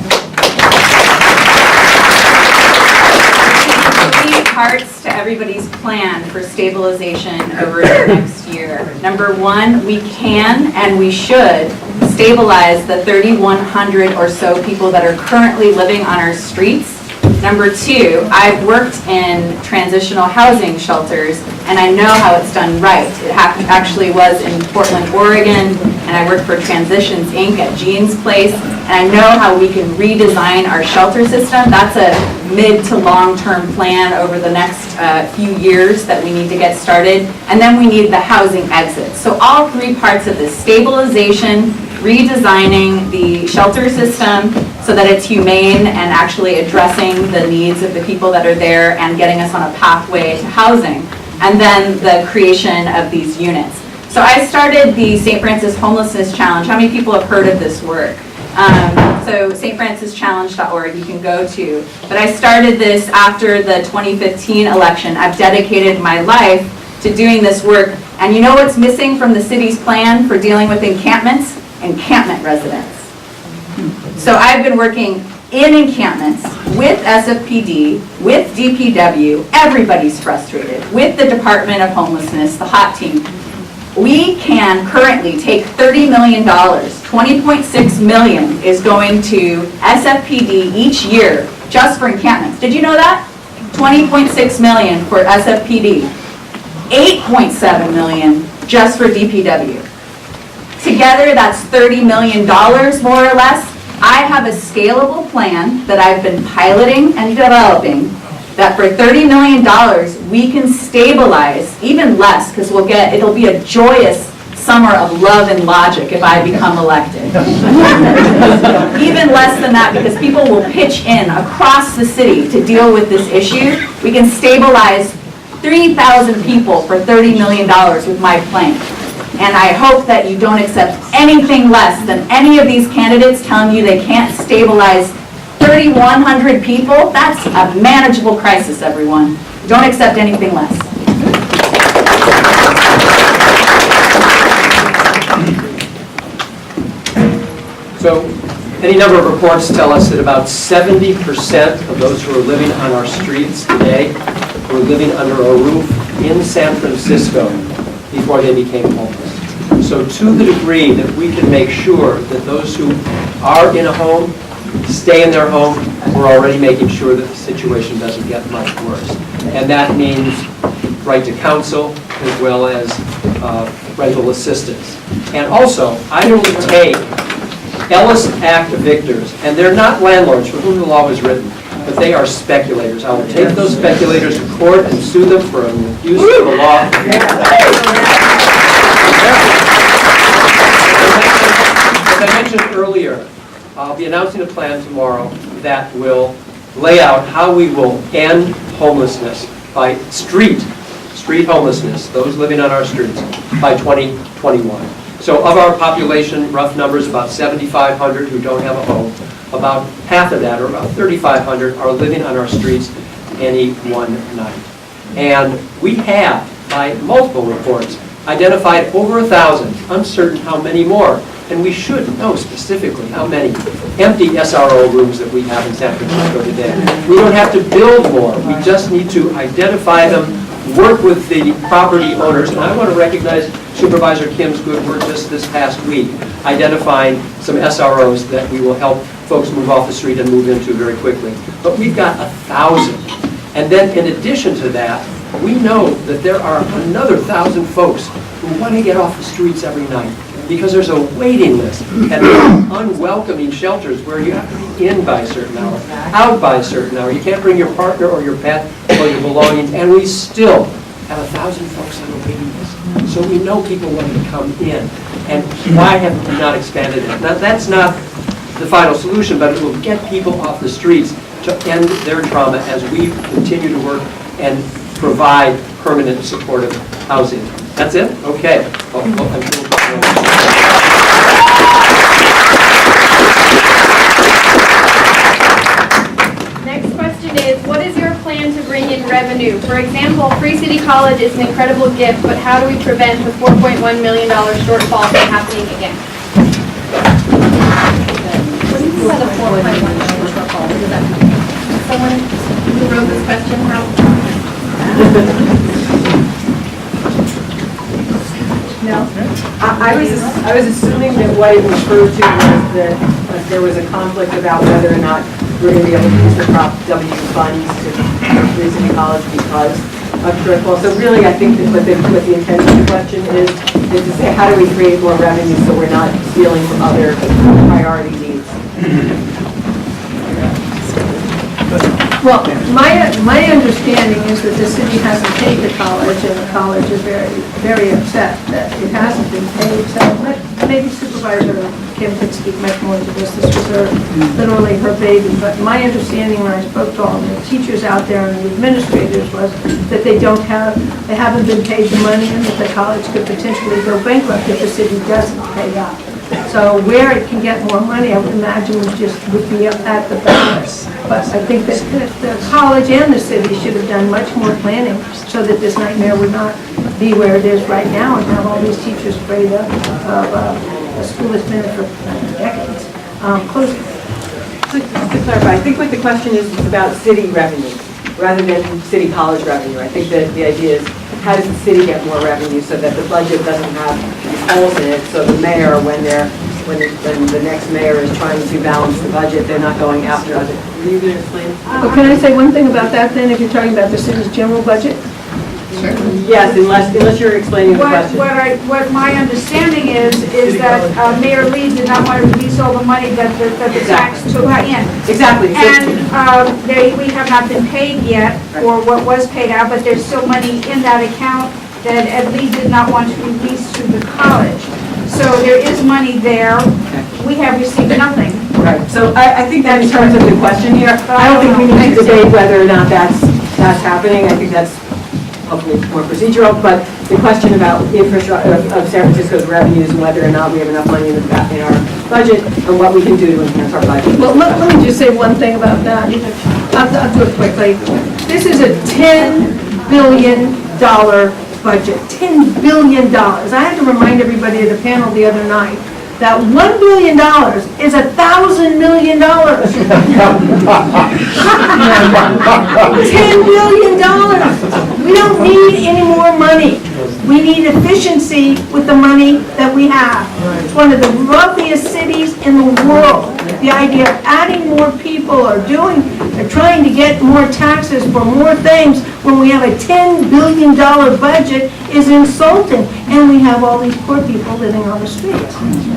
3 parts to everybody's plan for stabilization over the next year. Number 1, we can and we should stabilize the 3,100 or so people that are currently living on our streets. Number 2, I've worked in transitional housing shelters, and I know how it's done right. It actually was in Portland, Oregon, and I work for Transitions Inc. at Jean's Place, and I know how we can redesign our shelter system. That's a mid to long-term plan over the next few years that we need to get started. And then we need the housing exit. So all three parts of this: stabilization, redesigning the shelter system so that it's humane and actually addressing the needs of the people that are there and getting us on a pathway to housing, and then the creation of these units. So I started the St. Francis Homelessness Challenge. How many people have heard of this work? So stfrancischallenge.org you can go to. But I started this after the 2015 election. I've dedicated my life to doing this work. And you know what's missing from the city's plan for dealing with encampments? Encampment residents. So I've been working in encampments with SFPD, with DPW, everybody's frustrated, with the Department of Homelessness, the HOT team. We can currently take $30 million, $20.6 million is going to SFPD each year just for encampments. Did you know that? $20.6 million for SFPD, $8.7 million just for DPW. Together, that's $30 million more or less. I have a scalable plan that I've been piloting and developing that for $30 million, we can stabilize, even less, because it'll be a joyous summer of love and logic if I become elected. Even less than that, because people will pitch in across the city to deal with this issue. We can stabilize 3,000 people for $30 million with my plan. And I hope that you don't accept anything less than any of these candidates telling you they can't stabilize 3,100 people. That's a manageable crisis, everyone. Don't accept anything less. So, any number of reports tell us that about 70% of those who are living on our streets today were living under a roof in San Francisco before they became homeless. So to the degree that we can make sure that those who are in a home stay in their home, we're already making sure that the situation doesn't get much worse. And that means right to counsel as well as rental assistance. And also, I will take Ellis Act evictors, and they're not landlords for whom the law was written, but they are speculators. I will take those speculators to court and sue them for an abuse of the law. As I mentioned earlier, I'll be announcing a plan tomorrow that will lay out how we will end homelessness by street homelessness, those living on our streets, by 2021. So of our population, rough numbers, about 7,500 who don't have a home, about half of that, or about 3,500, are living on our streets any one night. And we have, by multiple reports, identified over 1,000, uncertain how many more, and we should know specifically how many empty SRO rooms that we have in San Francisco today. We don't have to build more, we just need to identify them, work with the property owners, and I want to recognize Supervisor Kim's good work just this past week, identifying some SROs that we will help folks move off the street and move into very quickly. But we've got 1,000. And then in addition to that, we know that there are another 1,000 folks who want to get off the streets every night because there's a waiting list at unwelcoming shelters where you have to be in by a certain hour, out by a certain hour. You can't bring your partner or your pet or your belongings, and we still have 1,000 folks on the waiting list. So we know people want to come in. And why have we not expanded it? Now, that's not the final solution, but it will get people off the streets to end their trauma as we continue to work and provide permanent supportive housing. That's it? Okay. Next question is, what is your plan to bring in revenue? For example, Free City College is an incredible gift, but how do we prevent the $4.1 million shortfall from happening again? What do you mean by the $4.1 million shortfall? Where does that come from? Someone who wrote this question, how? No, I was assuming that what it referred to was that there was a conflict about whether or not we're going to be able to use the Prop W funds to Free City College because shortfall. So really, I think that what the intent of the question is to say, how do we create more revenue so we're not stealing from other priority needs? Well, my understanding is that the city hasn't paid the college, and the college is very, very upset that it hasn't been paid. So maybe Supervisor Kim could speak much more to this. This was literally her baby. But my understanding when I spoke to all the teachers out there and the administrators was that they haven't been paid the money, and that the college could potentially go bankrupt if the city doesn't pay up. So where it can get more money, I would imagine would be up at the balance. But I think that the college and the city should have done much more planning so that this nightmare would not be where it is right now and have all these teachers afraid of a school that's been there for decades closing. To clarify, I think what the question is about city revenue rather than city college revenue. I think that the idea is, how does the city get more revenue so that the budget doesn't have these holes in it, so the mayor, when the next mayor is trying to balance the budget, they're not going after other. Are you going to explain? Well, can I say one thing about that then, if you're talking about the city's general budget? Yes, unless you're explaining the question. What my understanding is that Mayor Lee did not want to release all the money that the tax took in. Exactly. And we have not been paid yet for what was paid out, but there's still money in that account that Ed Lee did not want to release to the college. So there is money there. We have received nothing. Right. So I think that in terms of the question here, I don't think we need to debate whether or not that's happening. I think that's hopefully more procedural, but the question about infrastructure of San Francisco's revenues and whether or not we have enough money in our budget and what we can do to enhance our budget. Well, let me just say one thing about that. I'll do it quickly. This is a $10 billion budget. $10 billion. I had to remind everybody at the panel the other night that $1 billion is $1,000 million. $10 billion. We don't need any more money. We need efficiency with the money that we have. It's one of the wealthiest cities in the world. The idea of adding more people or trying to get more taxes for more things when we have a $10 billion budget is insulting. And we have all these poor people living on the streets.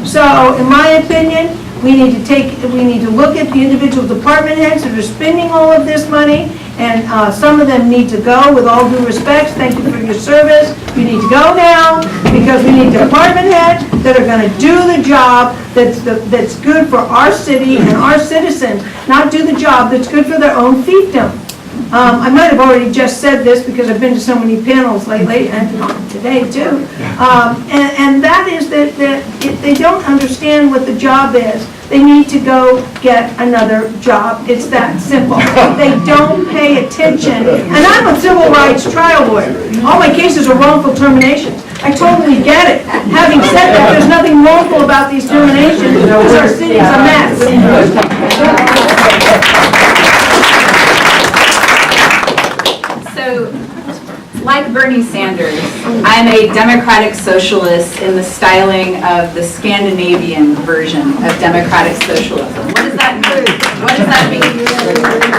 So, in my opinion, we need to look at the individual department heads that are spending all of this money, and some of them need to go, with all due respect. Thank you for your service. You need to go now, because we need department heads that are going to do the job that's good for our city and our citizens, not do the job that's good for their own fiefdom. I might have already just said this because I've been to so many panels lately, and today too, and that is that they don't understand what the job is. They need to go get another job. It's that simple. They don't pay attention. And I'm a civil rights trial lawyer. All my cases are wrongful terminations. I totally get it. Having said that, there's nothing wrongful about these terminations because our city's a mess. So, like Bernie Sanders, I'm a democratic socialist in the styling of the Scandinavian version of democratic socialism. What does that mean? What does that mean?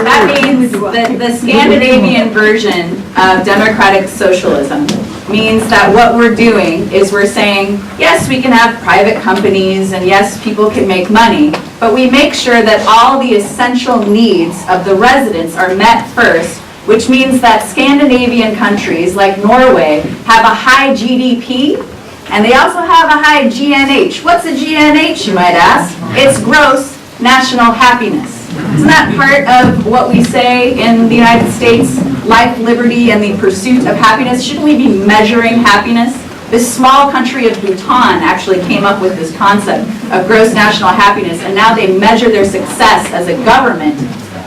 That means that the Scandinavian version of democratic socialism means that what we're doing is we're saying, yes, we can have private companies, and yes, people can make money, but we make sure that all the essential needs of the residents are met first, which means that Scandinavian countries like Norway have a high GDP, and they also have a high GNH. What's a GNH, you might ask? It's gross national happiness. Isn't that part of what we say in the United States? Life, liberty, and the pursuit of happiness. Shouldn't we be measuring happiness? This small country of Bhutan actually came up with this concept of gross national happiness, and now they measure their success as a government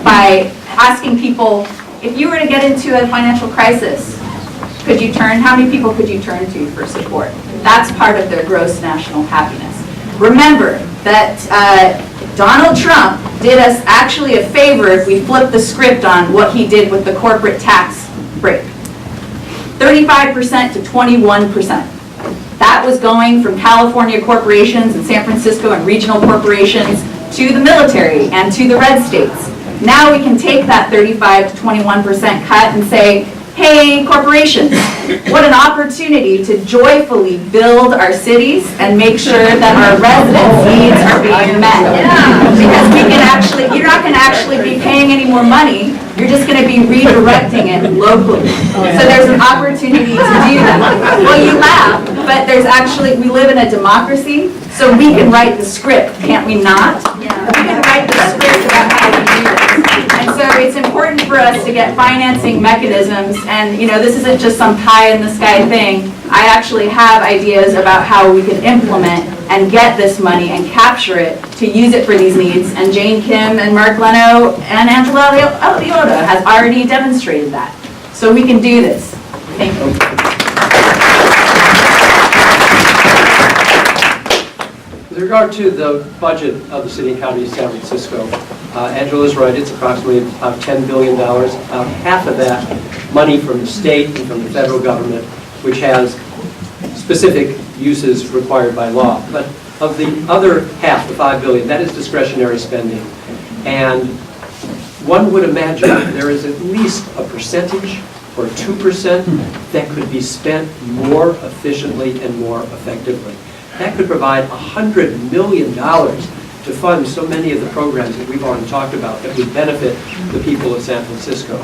by asking people, if you were to get into a financial crisis, how many people could you turn to for support? That's part of their gross national happiness. Remember that Donald Trump did us actually a favor if we flip the script on what he did with the corporate tax break. 35% to 21%. That was going from California corporations and San Francisco and regional corporations to the military and to the red states. Now we can take that 35 to 21% cut and say, Hey, corporations, what an opportunity to joyfully build our cities and make sure that our residents' needs are being met. Because we can actually, you're not going to actually be paying any more money, you're just going to be redirecting it locally. So there's an opportunity to do that. Well, you laugh, but there's actually, we live in a democracy, so we can write the script, can't we not? We can write the script about how we do this. And so it's important for us to get financing mechanisms, and this isn't just some pie in the sky thing. I actually have ideas about how we can implement and get this money and capture it to use it for these needs, and Jane Kim and Mark Leno and Angela Alioto has already demonstrated that. So we can do this. Thank you. With regard to the budget of the City and County of San Francisco, Angela is right, it's approximately about $10 billion. About half of that money from the state and from the federal government, which has specific uses required by law. But of the other half, the $5 billion, that is discretionary spending. And one would imagine there is at least a percentage or 2% that could be spent more efficiently and more effectively. That could provide $100 million to fund so many of the programs that we've already talked about that would benefit the people of San Francisco.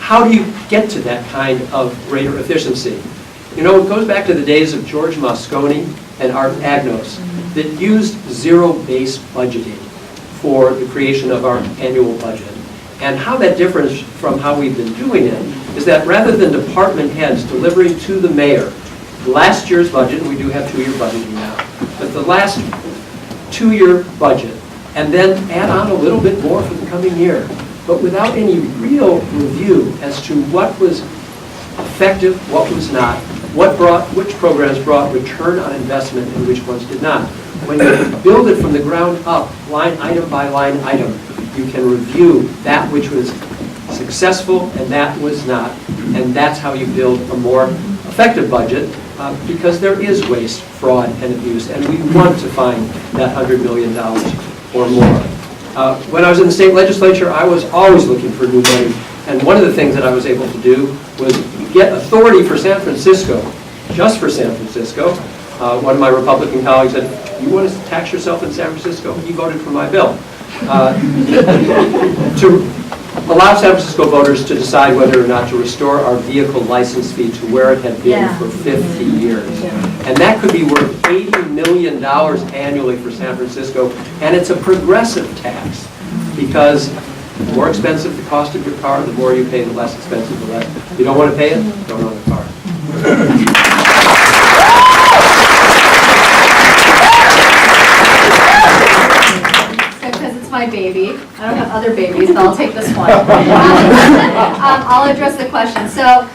How do you get to that kind of greater efficiency? It goes back to the days of George Moscone and Art Agnos that used zero-based budgeting for the creation of our annual budget. And how that differs from how we've been doing it is that rather than department heads delivering to the mayor last year's budget, and we do have two-year budgeting now, but the last two-year budget, and then add on a little bit more for the coming year, but without any real review as to what was effective, what was not, which programs brought return on investment and which ones did not. When you build it from the ground up, line item by line item, you can review that which was successful and that was not, and that's how you build a more effective budget, because there is waste, fraud, and abuse, and we want to find that $100 million or more. When I was in the state legislature, I was always looking for new money, and one of the things that I was able to do was get authority for San Francisco, just for San Francisco. One of my Republican colleagues said, "You want to tax yourself in San Francisco?" He voted for my bill. To allow San Francisco voters to decide whether or not to restore our vehicle license fee to where it had been for 50 years. And that could be worth $80 million annually for San Francisco, and it's a progressive tax, because the more expensive the cost of your car, the more you pay, the less expensive the less. If you don't want to pay it, don't own a car. Because it's my baby. I don't have other babies, but I'll take this one. I'll address the question. So,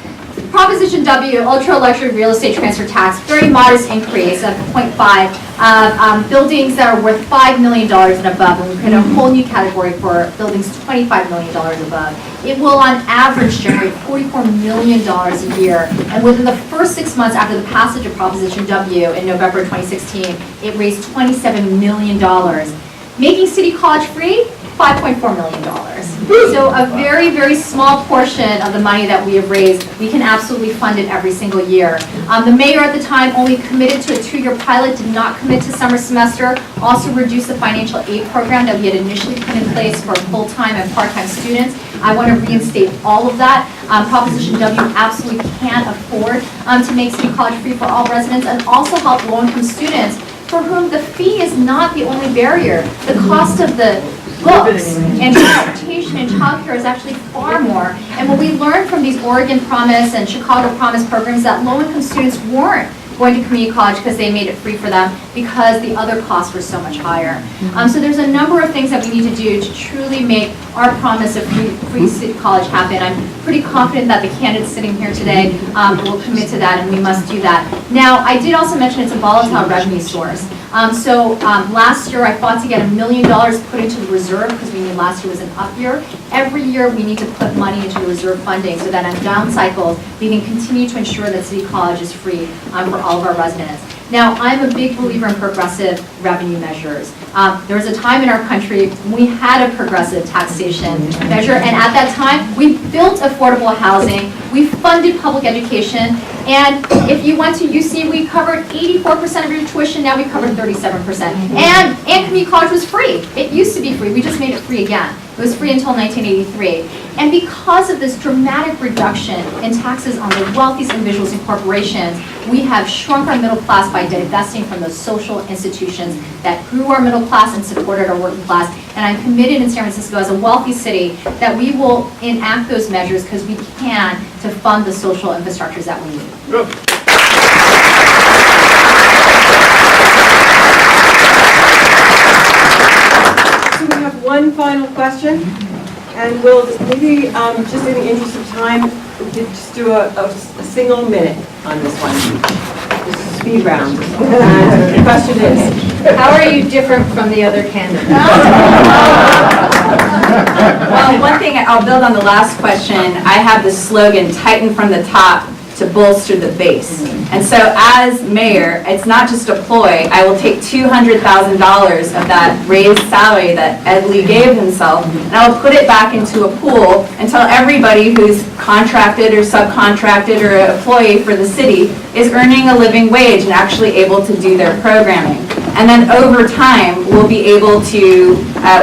Proposition W, ultra luxury real estate transfer tax, very modest increase of 0.5. Buildings that are worth $5 million and above, and we create a whole new category for buildings $25 million above. It will, on average, generate $44 million a year, and within the first 6 months after the passage of Proposition W in November 2016, it raised $27 million. Making City College free, $5.4 million. So a very, very small portion of the money that we have raised, we can absolutely fund it every single year. The mayor at the time only committed to a 2-year pilot, did not commit to summer semester, also reduced the financial aid program that we had initially put in place for full-time and part-time students. I want to reinstate all of that. Proposition W absolutely can't afford to make City College free for all residents, and also help low-income students for whom the fee is not the only barrier. The cost of the books and transportation and childcare is actually far more. And what we learned from these Oregon Promise and Chicago Promise programs, that low-income students weren't going to community college because they made it free for them, because the other costs were so much higher. So there's a number of things that we need to do to truly make our promise of free city college happen. I'm pretty confident that the candidates sitting here today will commit to that, and we must do that. Now, I did also mention it's a volatile revenue source. Last year I fought to get $1 million put into the reserve, because we knew last year was an up year. Every year we need to put money into the reserve funding so that on down cycles we can continue to ensure that City College is free for all of our residents. Now, I'm a big believer in progressive revenue measures. There was a time in our country we had a progressive taxation measure, and at that time, we built affordable housing, we funded public education, and if you went to UC, we covered 84% of your tuition, now we covered 37%. And community college was free. It used to be free, we just made it free again. It was free until 1983. And because of this dramatic reduction in taxes on the wealthiest individuals and corporations, we have shrunk our middle class by divesting from those social institutions that grew our middle class and supported our working class. And I'm committed in San Francisco as a wealthy city that we will enact those measures because we can to fund the social infrastructures that we need. So we have one final question, and we'll maybe, just in the interest of time, we could just do a single minute on this one. This is speed round. And the question is, How are you different from the other candidates? Well, one thing, I'll build on the last question. I have the slogan, tighten from the top to bolster the base. And so as mayor, it's not just a ploy. I will take $200,000 of that raised salary that Ed Lee gave himself, and I will put it back into a pool until everybody who's contracted or subcontracted or an employee for the city is earning a living wage and actually able to do their programming. And then over time, we'll be able to,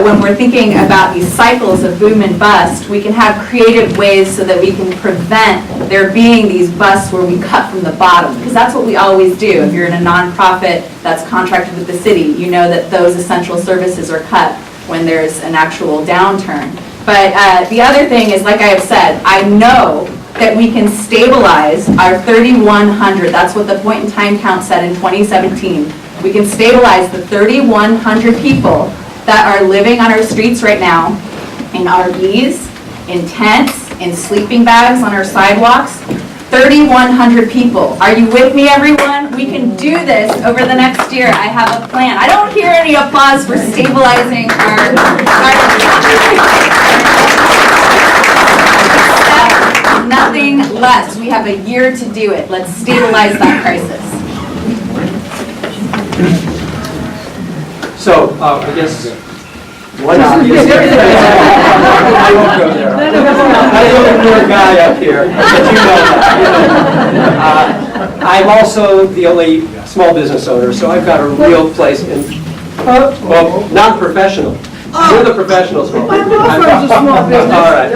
when we're thinking about these cycles of boom and bust, we can have creative ways so that we can prevent there being these busts where we cut from the bottom. Because that's what we always do. If you're in a nonprofit that's contracted with the city, you know that those essential services are cut when there's an actual downturn. But the other thing is, like I have said, I know that we can stabilize our 3,100, that's what the point in time count said in 2017. We can stabilize the 3,100 people that are living on our streets right now in RVs, in tents, in sleeping bags on our sidewalks. 3,100 people. Are you with me, everyone? We can do this over the next year. I have a plan. I don't hear any applause for stabilizing our nothing less. We have a year to do it. Let's stabilize that crisis. So, I guess, one obvious... I won't go there. I'm a poor guy up here, but you know that. I'm also the only small business owner, so I've got a real place in, well, non-professional. You're the professionals. I'm not a small business. All right.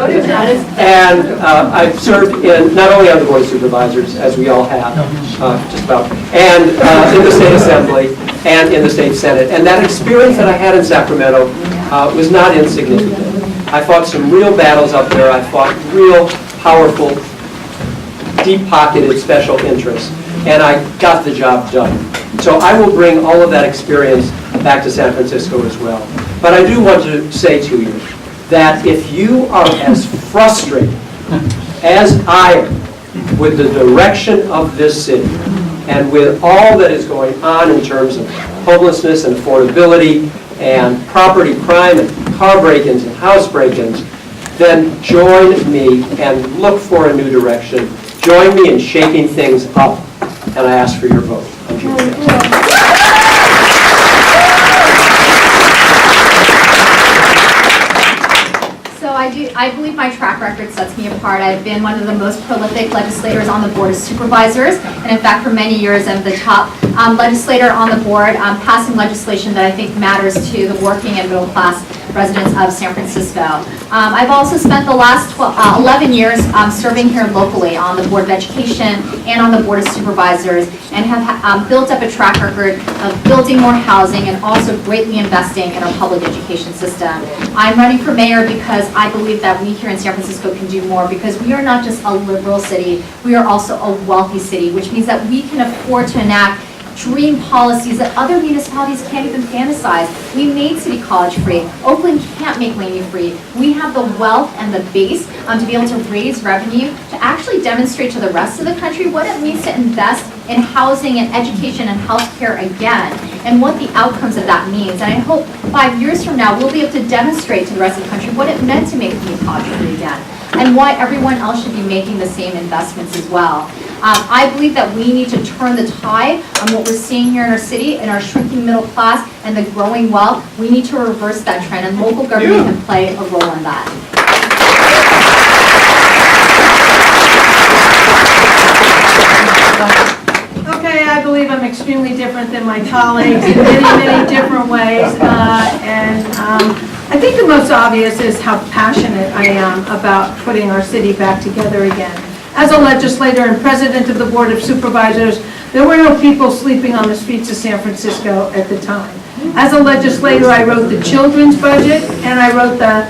And I've served in, not only on the Board of Supervisors, as we all have, just about, and in the State Assembly and in the State Senate. And that experience that I had in Sacramento was not insignificant. I fought some real battles up there. I fought real, powerful, deep-pocketed special interests. And I got the job done. So I will bring all of that experience back to San Francisco as well. But I do want to say to you that if you are as frustrated as I am with the direction of this city and with all that is going on in terms of homelessness and affordability and property crime and car break-ins and house break-ins, then join me and look for a new direction. Join me in shaking things up. And I ask for your vote on June 6th. I believe my track record sets me apart. I've been one of the most prolific legislators on the Board of Supervisors, and in fact, for many years, I'm the top legislator on the board, passing legislation that I think matters to the working and middle class residents of San Francisco. I've also spent the last 11 years serving here locally on the Board of Education and on the Board of Supervisors, and have built up a track record of building more housing and also greatly investing in our public education system. I'm running for mayor because I believe that we here in San Francisco can do more, because we are not just a liberal city, we are also a wealthy city, which means that we can afford to enact dream policies that other municipalities can't even fantasize. We made City College free. Oakland can't make Laney free. We have the wealth and the base to be able to raise revenue, to actually demonstrate to the rest of the country what it means to invest in housing and education and healthcare again, and what the outcomes of that means. And I hope 5 years from now, we'll be able to demonstrate to the rest of the country what it meant to make City College free again, and why everyone else should be making the same investments as well. I believe that we need to turn the tide on what we're seeing here in our city, in our shrinking middle class and the growing wealth. We need to reverse that trend, and local government can play a role in that. Okay, I believe I'm extremely different than my colleagues in many, many different ways. I think the most obvious is how passionate I am about putting our city back together again. As a legislator and president of the Board of Supervisors, there were no people sleeping on the streets of San Francisco at the time. As a legislator, I wrote the children's budget, and I wrote the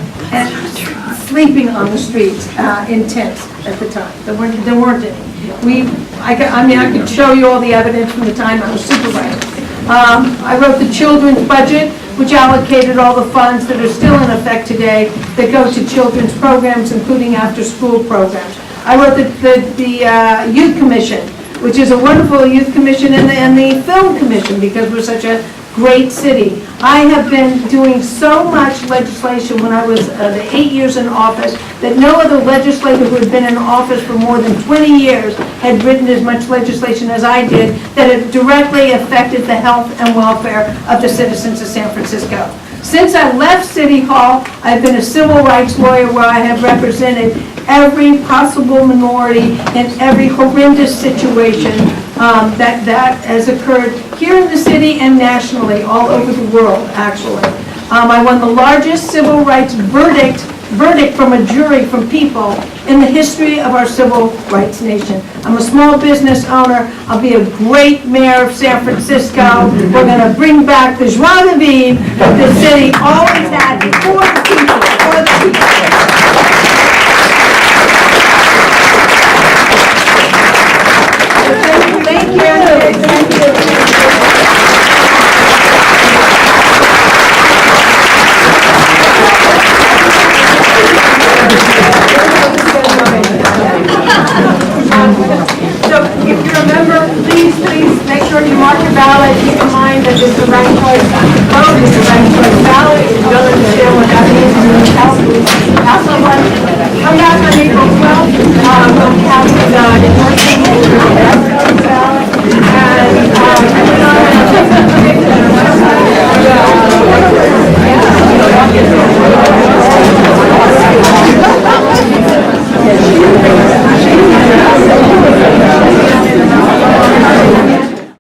sleeping on the streets in tents at the time. There weren't any. I could show you all the evidence from the time I was supervisor. I wrote the children's budget, which allocated all the funds that are still in effect today that go to children's programs, including after-school programs. I wrote the Youth Commission, which is a wonderful youth commission, and the film commission, because we're such a great city. I have been doing so much legislation when I was the 8 years in office that no other legislator who had been in office for more than 20 years had written as much legislation as I did that it directly affected the health and welfare of the citizens of San Francisco. Since I left City Hall, I've been a civil rights lawyer where I have represented every possible minority in every horrendous situation that has occurred here in the city and nationally, all over the world, actually. I won the largest civil rights verdict from a jury from people in the history of our civil rights nation. I'm a small business owner. I'll be a great mayor of San Francisco. We're going to bring back the joie de vivre that the city always had for the people, for the people.